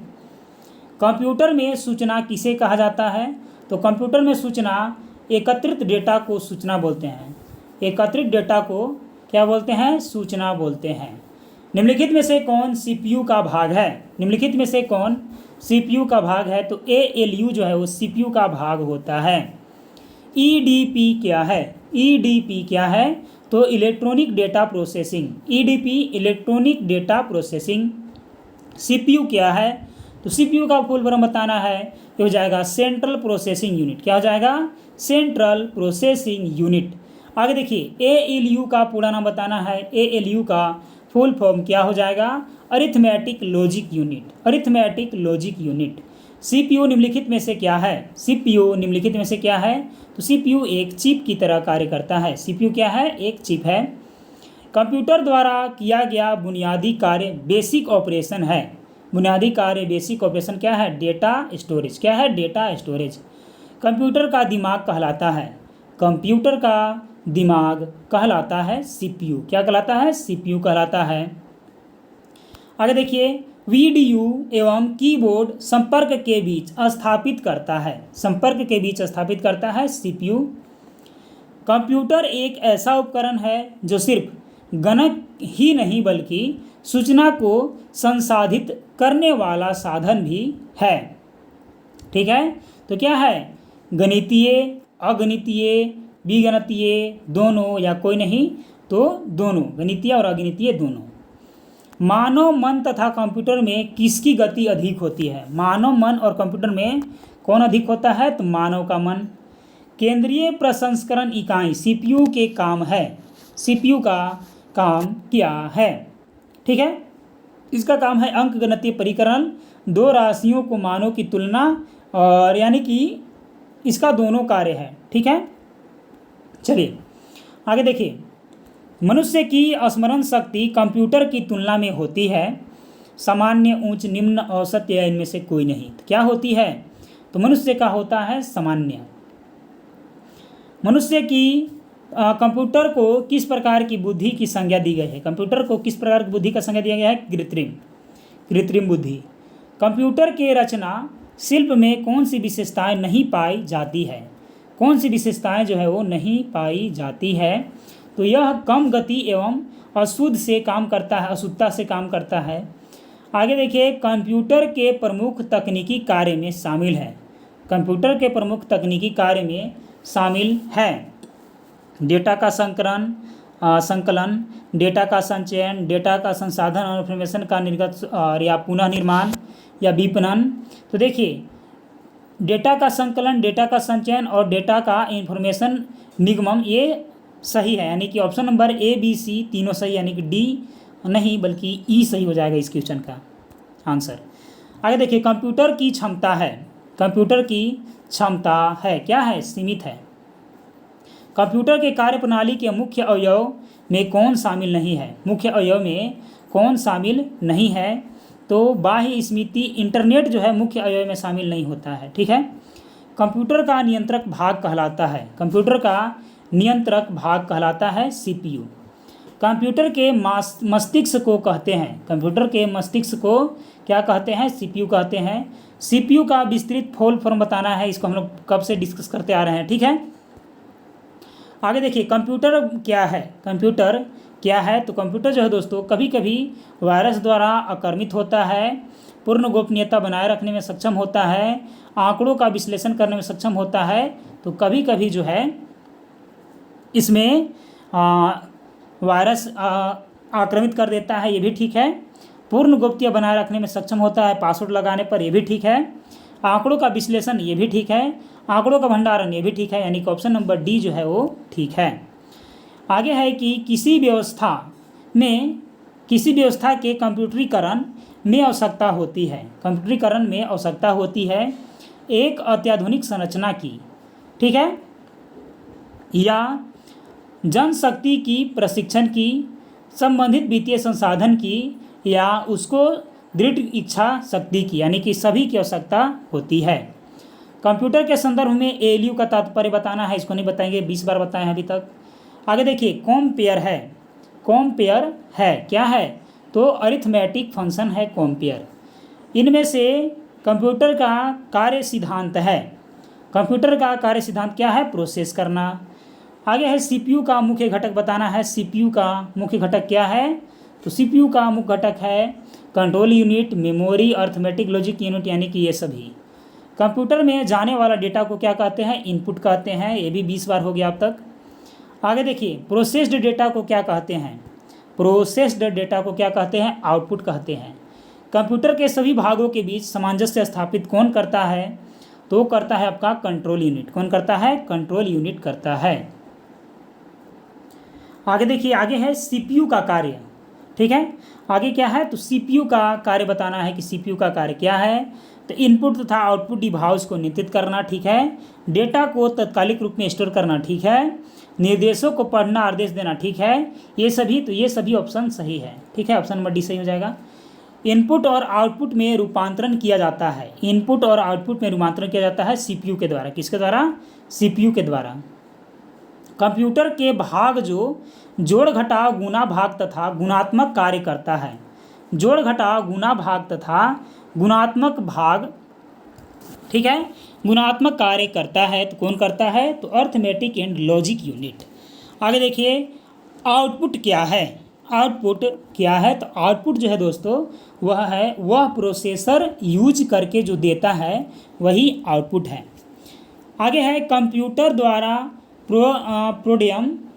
कंप्यूटर में सूचना किसे कहा जाता है? तो कंप्यूटर में सूचना एकत्रित डेटा को सूचना बोलते हैं। एकत्रित डेटा को क्या बोलते हैं? सूचना बोलते हैं। निम्नलिखित में से कौन सीपीयू का भाग है? निम्नलिखित में से कौन सीपीयू का भाग है? तो एएलयू जो है वो सीपीयू का भाग होता है। ईडीपी क्या है? ईडीपी क्या है? तो electronic data processing. EDP electronic data processing. CPU क्या है? तो सीपीयू का फुल फॉर्म बताना है, ये हो जाएगा सेंट्रल प्रोसेसिंग यूनिट। क्या हो जाएगा? Central processing unit. आगे देखिए, एएलयू का पूरा नाम बताना है। एएलयू का फुल फॉर्म क्या हो जाएगा? Arithmetic logic unit. Arithmetic logic unit. CPU निम्नलिखित में से क्या है? सीपीयू निम्नलिखित में से क्या है? तो सीपीयू एक चिप की तरह कार्य करता है। सीपीयू क्या है? एक चिप है। कंप्यूटर द्वारा किया गया बुनियादी कार्य बेसिक ऑपरेशन है। बुनियादी कार्य बेसिक ऑपरेशन क्या है? Data storage. क्या है? Data storage. कंप्यूटर का दिमाग कहलाता है। कंप्यूटर का दिमाग कहलाता है सीपीयू। क्या कहलाता है? सीपीयू कहलाता है। आगे देखिए, वीडीयू एवं कीबोर्ड संपर्क के बीच स्थापित करता है। संपर्क के बीच स्थापित करता है सीपीयू। कंप्यूटर एक ऐसा उपकरण है जो सिर्फ गणक ही नहीं बल्कि सूचना को संसाधित करने वाला साधन भी है। ठीक है, तो क्या है? गणितीय, अगणितीय, बीगणितीय दोनों, या कोई नहीं तो दोनों, गणितीय और अगणितीय दोनों। मानव मन तथा कंप्यूटर में किसकी गति अधिक होती है? मानव मन और कंप्यूटर में कौन अधिक होता है? तो मानव का मन। केंद्रीय प्रसंस्करण इकाई सीपीयू के काम है। सीपीयू का काम क्या है? ठीक है, इसका काम है अंकगणितीय परिकलन, दो राशियों को मानों की तुलना, और यानी कि इसका दोनों कार्य है। ठीक है, चलिए आगे देखिए, मनुष्य की स्मरण शक्ति कंप्यूटर की तुलना में होती है सामान्य, उच्च, निम्न, औसत या इनमें से कोई नहीं। तो क्या होती है? तो मनुष्य का होता है सामान्य। मनुष्य की कंप्यूटर को किस प्रकार की बुद्धि की संज्ञा दी गई है? कंप्यूटर को किस प्रकार की बुद्धि का संज्ञा दिया गया है? कृत्रिम। कृत्रिम बुद्धि। कंप्यूटर के रचना शिल्प में कौन सी विशेषताएं नहीं पाई जाती है? कौन सी विशेषताएं जो है वो नहीं पाई जाती है? तो यह कम गति एवं अशुद्ध से काम करता है, अशुद्धता से काम करता है। आगे देखिए, कंप्यूटर के प्रमुख तकनीकी कार्य में शामिल है। कंप्यूटर के प्रमुख तकनीकी कार्य में शामिल है डेटा का संकलन, डेटा का संचयन, डेटा का संसाधन और इंफॉर्मेशन का निर्गत और या पुनः निर्माण या विपणन। तो देखिए, डेटा का संकलन, डेटा का संचयन और डेटा का इंफॉर्मेशन निगमन, ये सही है, यानी कि option number A B C तीनों सही, यानी कि डी नहीं बल्कि ई सही हो जाएगा इस क्वेश्चन का आंसर। आगे देखिए, कंप्यूटर की क्षमता है। कंप्यूटर की क्षमता है, क्या है? सीमित है। कंप्यूटर के कार्यप्रणाली के मुख्य अवयव में कौन शामिल नहीं है? मुख्य अवयव में कौन शामिल नहीं है? तो बाह्य स्मृति, इंटरनेट जो है मुख्य अवयव में शामिल नहीं होता है। ठीक है, कंप्यूटर का नियंत्रक भाग कहलाता है। कंप्यूटर का नियंत्रक भाग कहलाता है सीपीयू। कंप्यूटर के मस्तिष्क को कहते हैं, कंप्यूटर के मस्तिष्क को क्या कहते हैं? सीपीयू कहते हैं। सीपीयू का विस्तृत फुल फॉर्म बताना है, इसको हम लोग कब से डिस्कस करते आ रहे हैं। ठीक है, आगे देखिए, कंप्यूटर क्या है? कंप्यूटर क्या है? तो कंप्यूटर जो है दोस्तों कभी कभी वायरस द्वारा आक्रमित होता है, पूर्ण गोपनीयता बनाए रखने में सक्षम होता है, आंकड़ों का विश्लेषण करने में सक्षम होता है। तो कभी कभी जो है इसमें वायरस आक्रमित कर देता है, ये भी ठीक है। पूर्ण गोपनीयता बनाए रखने में सक्षम होता है पासवर्ड लगाने पर, ये भी ठीक है। आंकड़ों का विश्लेषण ये भी ठीक है, आंकड़ों का भंडारण ये भी ठीक है, यानी कि ऑप्शन नंबर डी जो है वो ठीक है। आगे है कि किसी व्यवस्था के कंप्यूटरीकरण में आवश्यकता होती है, कंप्यूटरीकरण में आवश्यकता होती है एक अत्याधुनिक संरचना की, ठीक है, या जनशक्ति की, प्रशिक्षण की, संबंधित वित्तीय संसाधन की, या उसको दृढ़ इच्छा शक्ति की, यानी कि सभी की आवश्यकता होती है। कंप्यूटर के संदर्भ में एएलयू का तात्पर्य बताना है, इसको नहीं बताएंगे, 20 बार बताए हैं अभी तक। आगे देखिए, कॉम्पेयर है क्या है, तो अरिथमेटिक फंक्शन है कॉम्पेयर। इनमें से कंप्यूटर का कार्य सिद्धांत है, कंप्यूटर का कार्य सिद्धांत क्या है, प्रोसेस करना। आगे है सीपीयू का मुख्य घटक बताना है, सीपीयू का मुख्य घटक क्या है, तो सीपीयू का मुख्य घटक है control unit, memory, arithmetic logic unit, यानी कि ये सभी। कंप्यूटर में जाने वाला डेटा को क्या कहते हैं, इनपुट कहते हैं, ये भी 20 बार हो गया अब तक। आगे देखिए, प्रोसेस्ड डेटा को क्या कहते हैं, प्रोसेस्ड डेटा को क्या कहते हैं, आउटपुट कहते हैं। कंप्यूटर के सभी भागों के बीच सामंजस्य स्थापित कौन करता है, तो करता है आपका कंट्रोल यूनिट। कौन करता है, कंट्रोल यूनिट करता है। आगे देखिए, आगे है सीपीयू का कार्य, ठीक है। आगे क्या है, तो सीपीयू का कार्य बताना है कि सीपीयू का कार्य क्या है, तो इनपुट तथा आउटपुट डिवाइस को नियंत्रित करना, ठीक है, डेटा को तात्कालिक रूप में स्टोर करना, ठीक है, निर्देशों को पढ़ना, आदेश देना, ठीक है, ये सभी ऑप्शन सही है, ठीक है, ऑप्शन नंबर डी सही हो जाएगा। इनपुट और आउटपुट में रूपांतरण किया जाता है, इनपुट और आउटपुट में रूपांतरण किया जाता है सीपीयू के द्वारा। किसके द्वारा, सीपीयू के द्वारा। कंप्यूटर के भाग जो जोड़ घटाव गुणा भाग तथा गुणात्मक कार्य करता है, जोड़ घटाव गुणा भाग तथा गुणात्मक भाग, ठीक है, गुणात्मक कार्य करता है, तो कौन करता है, तो अरिथमेटिक एंड लॉजिक यूनिट। आगे देखिए, आउटपुट क्या है, आउटपुट क्या है, तो आउटपुट जो है दोस्तों वह प्रोसेसर यूज करके जो देता है वही आउटपुट है। आगे है कंप्यूटर द्वारा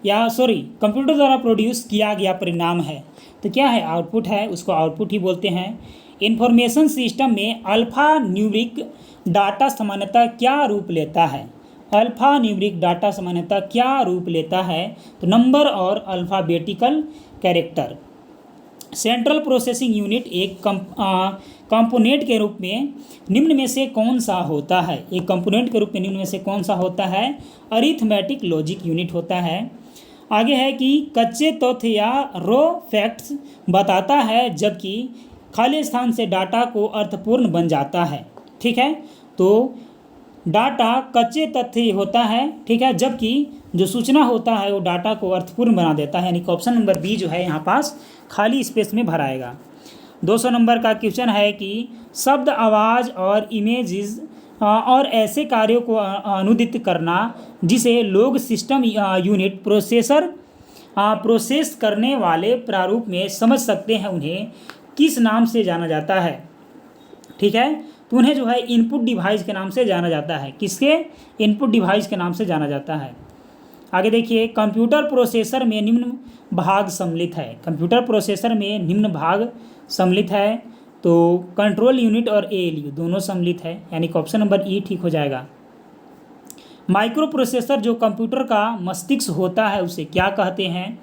कंप्यूटर द्वारा प्रोड्यूस किया गया परिणाम है, तो क्या है, आउटपुट है, उसको आउटपुट ही बोलते हैं। इंफॉर्मेशन सिस्टम में अल्फा न्यूमेरिक डाटा सामान्यतः क्या रूप लेता है, अल्फा न्यूमेरिक डाटा सामान्यतः क्या रूप लेता है, तो नंबर और alphabetical character. Central processing unit एक कंपोनेंट के रूप में निम्न में से कौन सा होता है, एक कंपोनेंट के रूप में निम्न में से कौन सा होता है, अरिथमेटिक लॉजिक यूनिट होता है। आगे है कि कच्चे तथ्य या रो फैक्ट्स बताता है, जबकि खाली स्थान से डाटा को अर्थपूर्ण बन जाता है, ठीक है, तो डाटा कच्चे तथ्य होता है, ठीक है, जबकि जो सूचना होता है वो डाटा को अर्थपूर्ण बना देता है, यानी कि ऑप्शन नंबर बी जो है यहाँ पास खाली स्पेस में भराएगा। 200 नंबर का क्वेश्चन है कि शब्द, आवाज़ और इमेजेस और ऐसे कार्यों को अनुदित करना जिसे लोग सिस्टम यूनिट प्रोसेस करने वाले प्रारूप में समझ सकते हैं, उन्हें किस नाम से जाना जाता है, ठीक है, तो उन्हें जो है इनपुट डिवाइस के नाम से जाना जाता है। किसके, इनपुट डिवाइस के नाम से जाना जाता है। आगे देखिए, कंप्यूटर प्रोसेसर में निम्न भाग सम्मिलित है, कंप्यूटर प्रोसेसर में निम्न भाग सम्मिलित है, तो कंट्रोल यूनिट और एएलयू दोनों सम्मिलित है, यानी कि ऑप्शन नंबर ई ठीक हो जाएगा। माइक्रो प्रोसेसर जो कंप्यूटर का मस्तिष्क होता है उसे क्या कहते हैं,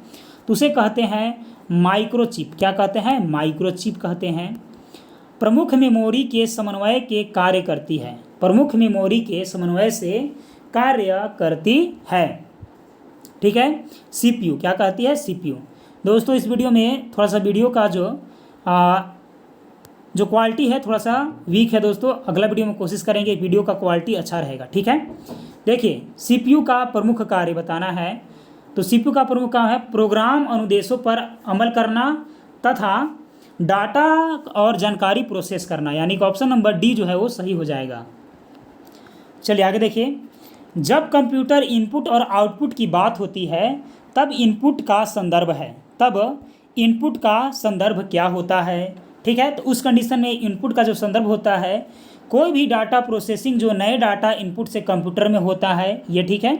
तो उसे कहते हैं माइक्रोचिप। क्या कहते हैं, माइक्रोचिप कहते हैं। प्रमुख मेमोरी के समन्वय के कार्य करती है, प्रमुख मेमोरी के समन्वय से कार्य करती है, ठीक है। सीपीयू क्या कहती है, सीपीयू। दोस्तों इस वीडियो में थोड़ा सा वीडियो का जो क्वालिटी है थोड़ा सा वीक है दोस्तों, अगला वीडियो में कोशिश करेंगे वीडियो का क्वालिटी अच्छा रहेगा, ठीक है। देखिए, सीपीयू का प्रमुख कार्य बताना है, तो सीपीयू का प्रमुख काम है प्रोग्राम अनुदेशों पर अमल करना तथा डाटा और जानकारी प्रोसेस करना, यानी कि ऑप्शन नंबर डी जो है वो सही हो जाएगा। चलिए आगे देखिए, जब कंप्यूटर इनपुट और आउटपुट की बात होती है तब इनपुट का संदर्भ है, तब इनपुट का संदर्भ क्या होता है, ठीक है, तो उस कंडीशन में इनपुट का जो संदर्भ होता है कोई भी डाटा प्रोसेसिंग जो नए डाटा इनपुट से कंप्यूटर में होता है, ये ठीक है।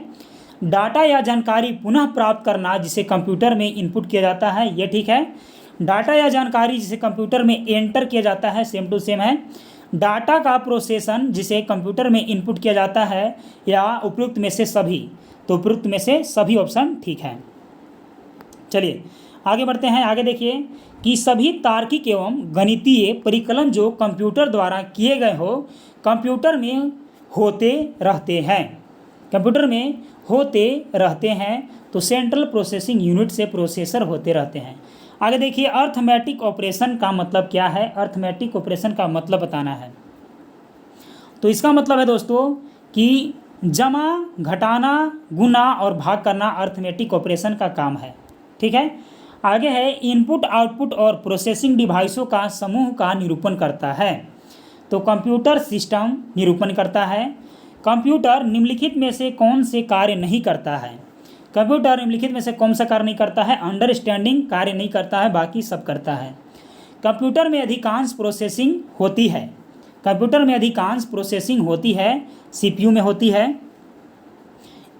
डाटा या जानकारी पुनः प्राप्त करना जिसे कंप्यूटर में इनपुट किया जाता है, ये ठीक है। डाटा या जानकारी जिसे कंप्यूटर में एंटर किया जाता है, सेम टू सेम है। डाटा का प्रोसेसन जिसे कंप्यूटर में इनपुट किया जाता है, या उपयुक्त में से सभी। तो उपयुक्त में से सभी ऑप्शन ठीक है। चलिए आगे बढ़ते हैं। आगे देखिए कि सभी तार्किक एवं गणितीय परिकलन जो कंप्यूटर द्वारा किए गए हो, कंप्यूटर में होते रहते हैं। कंप्यूटर में होते रहते हैं तो सेंट्रल प्रोसेसिंग यूनिट से प्रोसेसर होते रहते हैं। आगे देखिए अर्थमेटिक ऑपरेशन का मतलब क्या है। अर्थमेटिक ऑपरेशन का मतलब बताना है। तो इसका मतलब है दोस्तों कि जमा, घटाना, गुना और भाग करना अर्थमेटिक ऑपरेशन का काम है। ठीक है। आगे है इनपुट, आउटपुट और प्रोसेसिंग डिवाइसों का समूह का निरूपण करता है। तो कंप्यूटर सिस्टम निरूपण करता है। कंप्यूटर निम्नलिखित में से कौन से कार्य नहीं करता है। कंप्यूटर निम्नलिखित में से कौन सा कार्य नहीं करता है। अंडरस्टैंडिंग कार्य नहीं करता है, बाकी सब करता है। कंप्यूटर में अधिकांश प्रोसेसिंग होती है। कंप्यूटर में अधिकांश प्रोसेसिंग होती है, सीपीयू में होती है।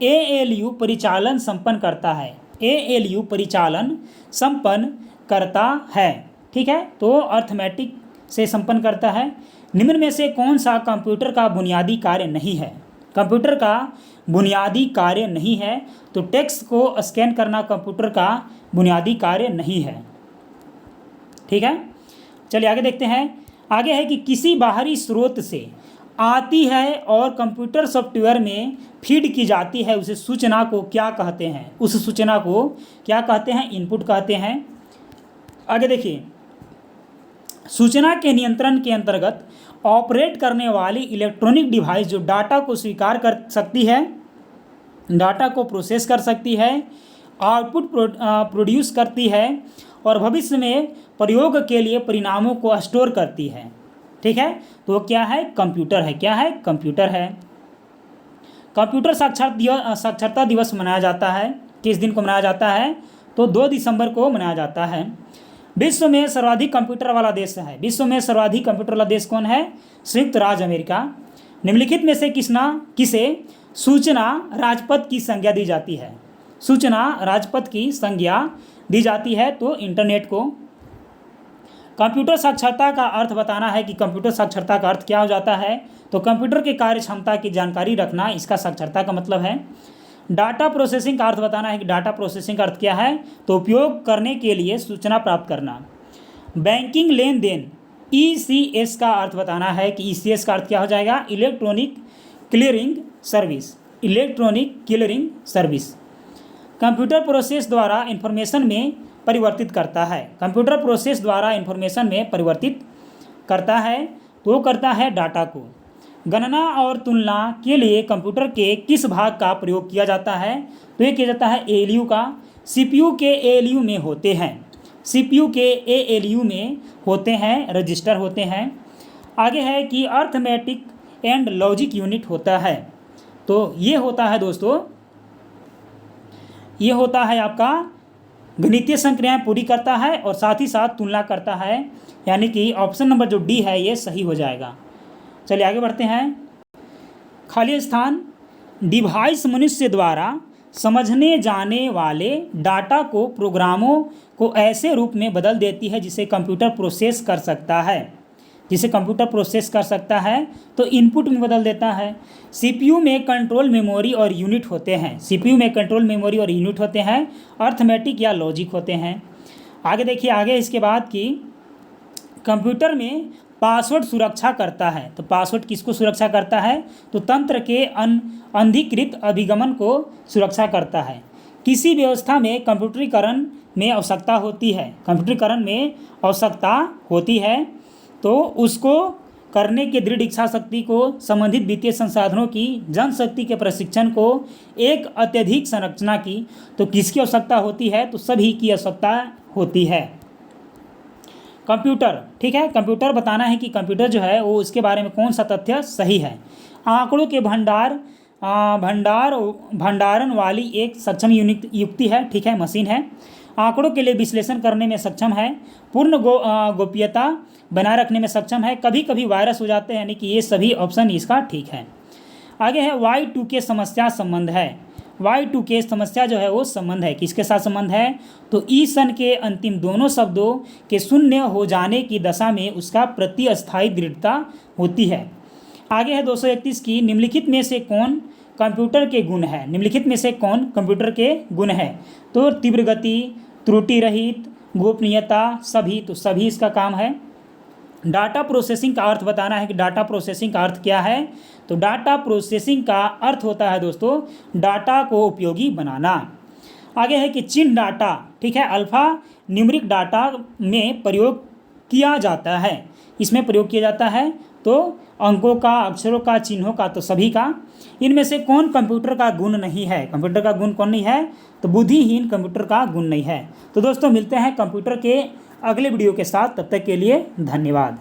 एएलयू परिचालन संपन्न करता है। एएलयू परिचालन संपन्न करता है। ठीक है। तो अर्थमेटिक से संपन्न करता है। निम्न में से कौन सा कंप्यूटर का बुनियादी कार्य नहीं है। कंप्यूटर का बुनियादी कार्य नहीं है। तो टेक्स्ट को स्कैन करना कंप्यूटर का बुनियादी कार्य नहीं है। ठीक है। चलिए आगे देखते हैं। आगे है कि किसी बाहरी स्रोत से आती है और कंप्यूटर सॉफ्टवेयर में फीड की जाती है, उसे सूचना को क्या कहते हैं। उस सूचना को क्या कहते हैं। इनपुट कहते हैं। आगे देखिए सूचना के नियंत्रण के अंतर्गत ऑपरेट करने वाली इलेक्ट्रॉनिक डिवाइस जो डाटा को स्वीकार कर सकती है, डाटा को प्रोसेस कर सकती है, आउटपुट प्रोड्यूस करती है और भविष्य में प्रयोग के लिए परिणामों को स्टोर करती है। ठीक है। तो क्या है। कंप्यूटर है। क्या है। कंप्यूटर है। कंप्यूटर साक्षरता दिवस मनाया जाता है। किस दिन को मनाया जाता है। तो 2 दिसंबर को मनाया जाता है। विश्व में सर्वाधिक कंप्यूटर वाला देश है। विश्व में सर्वाधिक कंप्यूटर वाला देश कौन है। संयुक्त राज्य अमेरिका। निम्नलिखित में से किसे सूचना राजपथ की संज्ञा दी जाती है। सूचना राजपथ की संज्ञा दी जाती है। तो इंटरनेट को। कंप्यूटर साक्षरता का अर्थ बताना है कि कंप्यूटर साक्षरता का अर्थ क्या हो जाता है। तो कंप्यूटर के कार्य क्षमता की जानकारी रखना, इसका साक्षरता का मतलब है। डाटा प्रोसेसिंग का अर्थ बताना है कि डाटा प्रोसेसिंग का अर्थ क्या है। तो उपयोग करने के लिए सूचना प्राप्त करना। बैंकिंग लेन देन, ईसीएस का अर्थ बताना है कि ईसीएस का अर्थ क्या हो जाएगा। Electronic clearing service. Electronic clearing service computer process द्वारा इंफॉर्मेशन में परिवर्तित करता है। कंप्यूटर प्रोसेस द्वारा इंफॉर्मेशन में परिवर्तित करता है। तो करता है डाटा को। गणना और तुलना के लिए कंप्यूटर के किस भाग का प्रयोग किया जाता है। तो ये किया जाता है एएलयू का। सीपीयू के एएलयू में होते हैं। सीपीयू के एएलयू में होते हैं, रजिस्टर होते हैं। आगे है कि अर्थमेटिक एंड लॉजिक यूनिट होता है। तो ये होता है दोस्तों, ये होता है आपका गणितीय संक्रियाएं पूरी करता है और साथ ही साथ तुलना करता है। यानी कि ऑप्शन नंबर जो डी है ये सही हो जाएगा। चलिए आगे बढ़ते हैं। खाली स्थान, डिवाइस मनुष्य द्वारा समझने जाने वाले डाटा को प्रोग्रामों को ऐसे रूप में बदल देती है जिसे कंप्यूटर प्रोसेस कर सकता है। जिसे कंप्यूटर प्रोसेस कर सकता है तो इनपुट में बदल देता है। सीपीयू में कंट्रोल मेमोरी और यूनिट होते हैं। सीपीयू में कंट्रोल मेमोरी और यूनिट होते हैं। अर्थमेटिक या लॉजिक होते हैं। आगे देखिए आगे इसके बाद कि कंप्यूटर में पासवर्ड सुरक्षा करता है। तो पासवर्ड किसको सुरक्षा करता है। तो तंत्र के अनधिकृत अभिगमन को सुरक्षा करता है। किसी व्यवस्था में कंप्यूटरीकरण में आवश्यकता होती है। कंप्यूटरीकरण में आवश्यकता होती है तो उसको करने की दृढ़ इच्छा शक्ति को, संबंधित वित्तीय संसाधनों की, जनशक्ति के प्रशिक्षण को, एक अत्यधिक संरचना की। तो किसकी आवश्यकता होती है। तो सभी की आवश्यकता होती है। कंप्यूटर, ठीक है। कंप्यूटर बताना है कि कंप्यूटर जो है वो इसके बारे में कौन सा तथ्य सही है। आंकड़ों के भंडारण वाली एक सक्षम युक्ति है। ठीक है, मशीन है। आंकड़ों के लिए विश्लेषण करने में सक्षम है। पूर्ण गोपनीयता बनाए रखने में सक्षम है। कभी कभी वायरस हो जाते हैं। यानी कि ये सभी ऑप्शन इसका ठीक है। आगे है Y2K समस्या संबंध है। Y2K समस्या जो है वो संबंध है, किसके साथ संबंध है? तो ईसन के अंतिम दोनों शब्दों के शून्य हो जाने की दशा में उसका प्रतिस्थायी दृढ़ता होती है। आगे है 231 की, निम्नलिखित में से कौन कंप्यूटर के गुण है? निम्नलिखित में से कौन कंप्यूटर के गुण है? तो तीव्र गति, त्रुटि रहित, गोपनीयता, सभी। तो सभी इसका काम है। डाटा प्रोसेसिंग का अर्थ बताना है कि डाटा प्रोसेसिंग का अर्थ क्या है। तो डाटा प्रोसेसिंग का अर्थ होता है दोस्तों डाटा को उपयोगी बनाना। आगे है कि चिन्ह डाटा, ठीक है, अल्फा न्यूमेरिक डाटा में प्रयोग किया जाता है। इसमें प्रयोग किया जाता है तो अंकों का, अक्षरों का, चिन्हों का, तो सभी का। इनमें से कौन कंप्यूटर का गुण नहीं है? कंप्यूटर का गुण कौन नहीं है? तो बुद्धिहीन कंप्यूटर का गुण नहीं है। तो दोस्तों मिलते हैं कंप्यूटर के अगले वीडियो के साथ, तब तक के लिए धन्यवाद।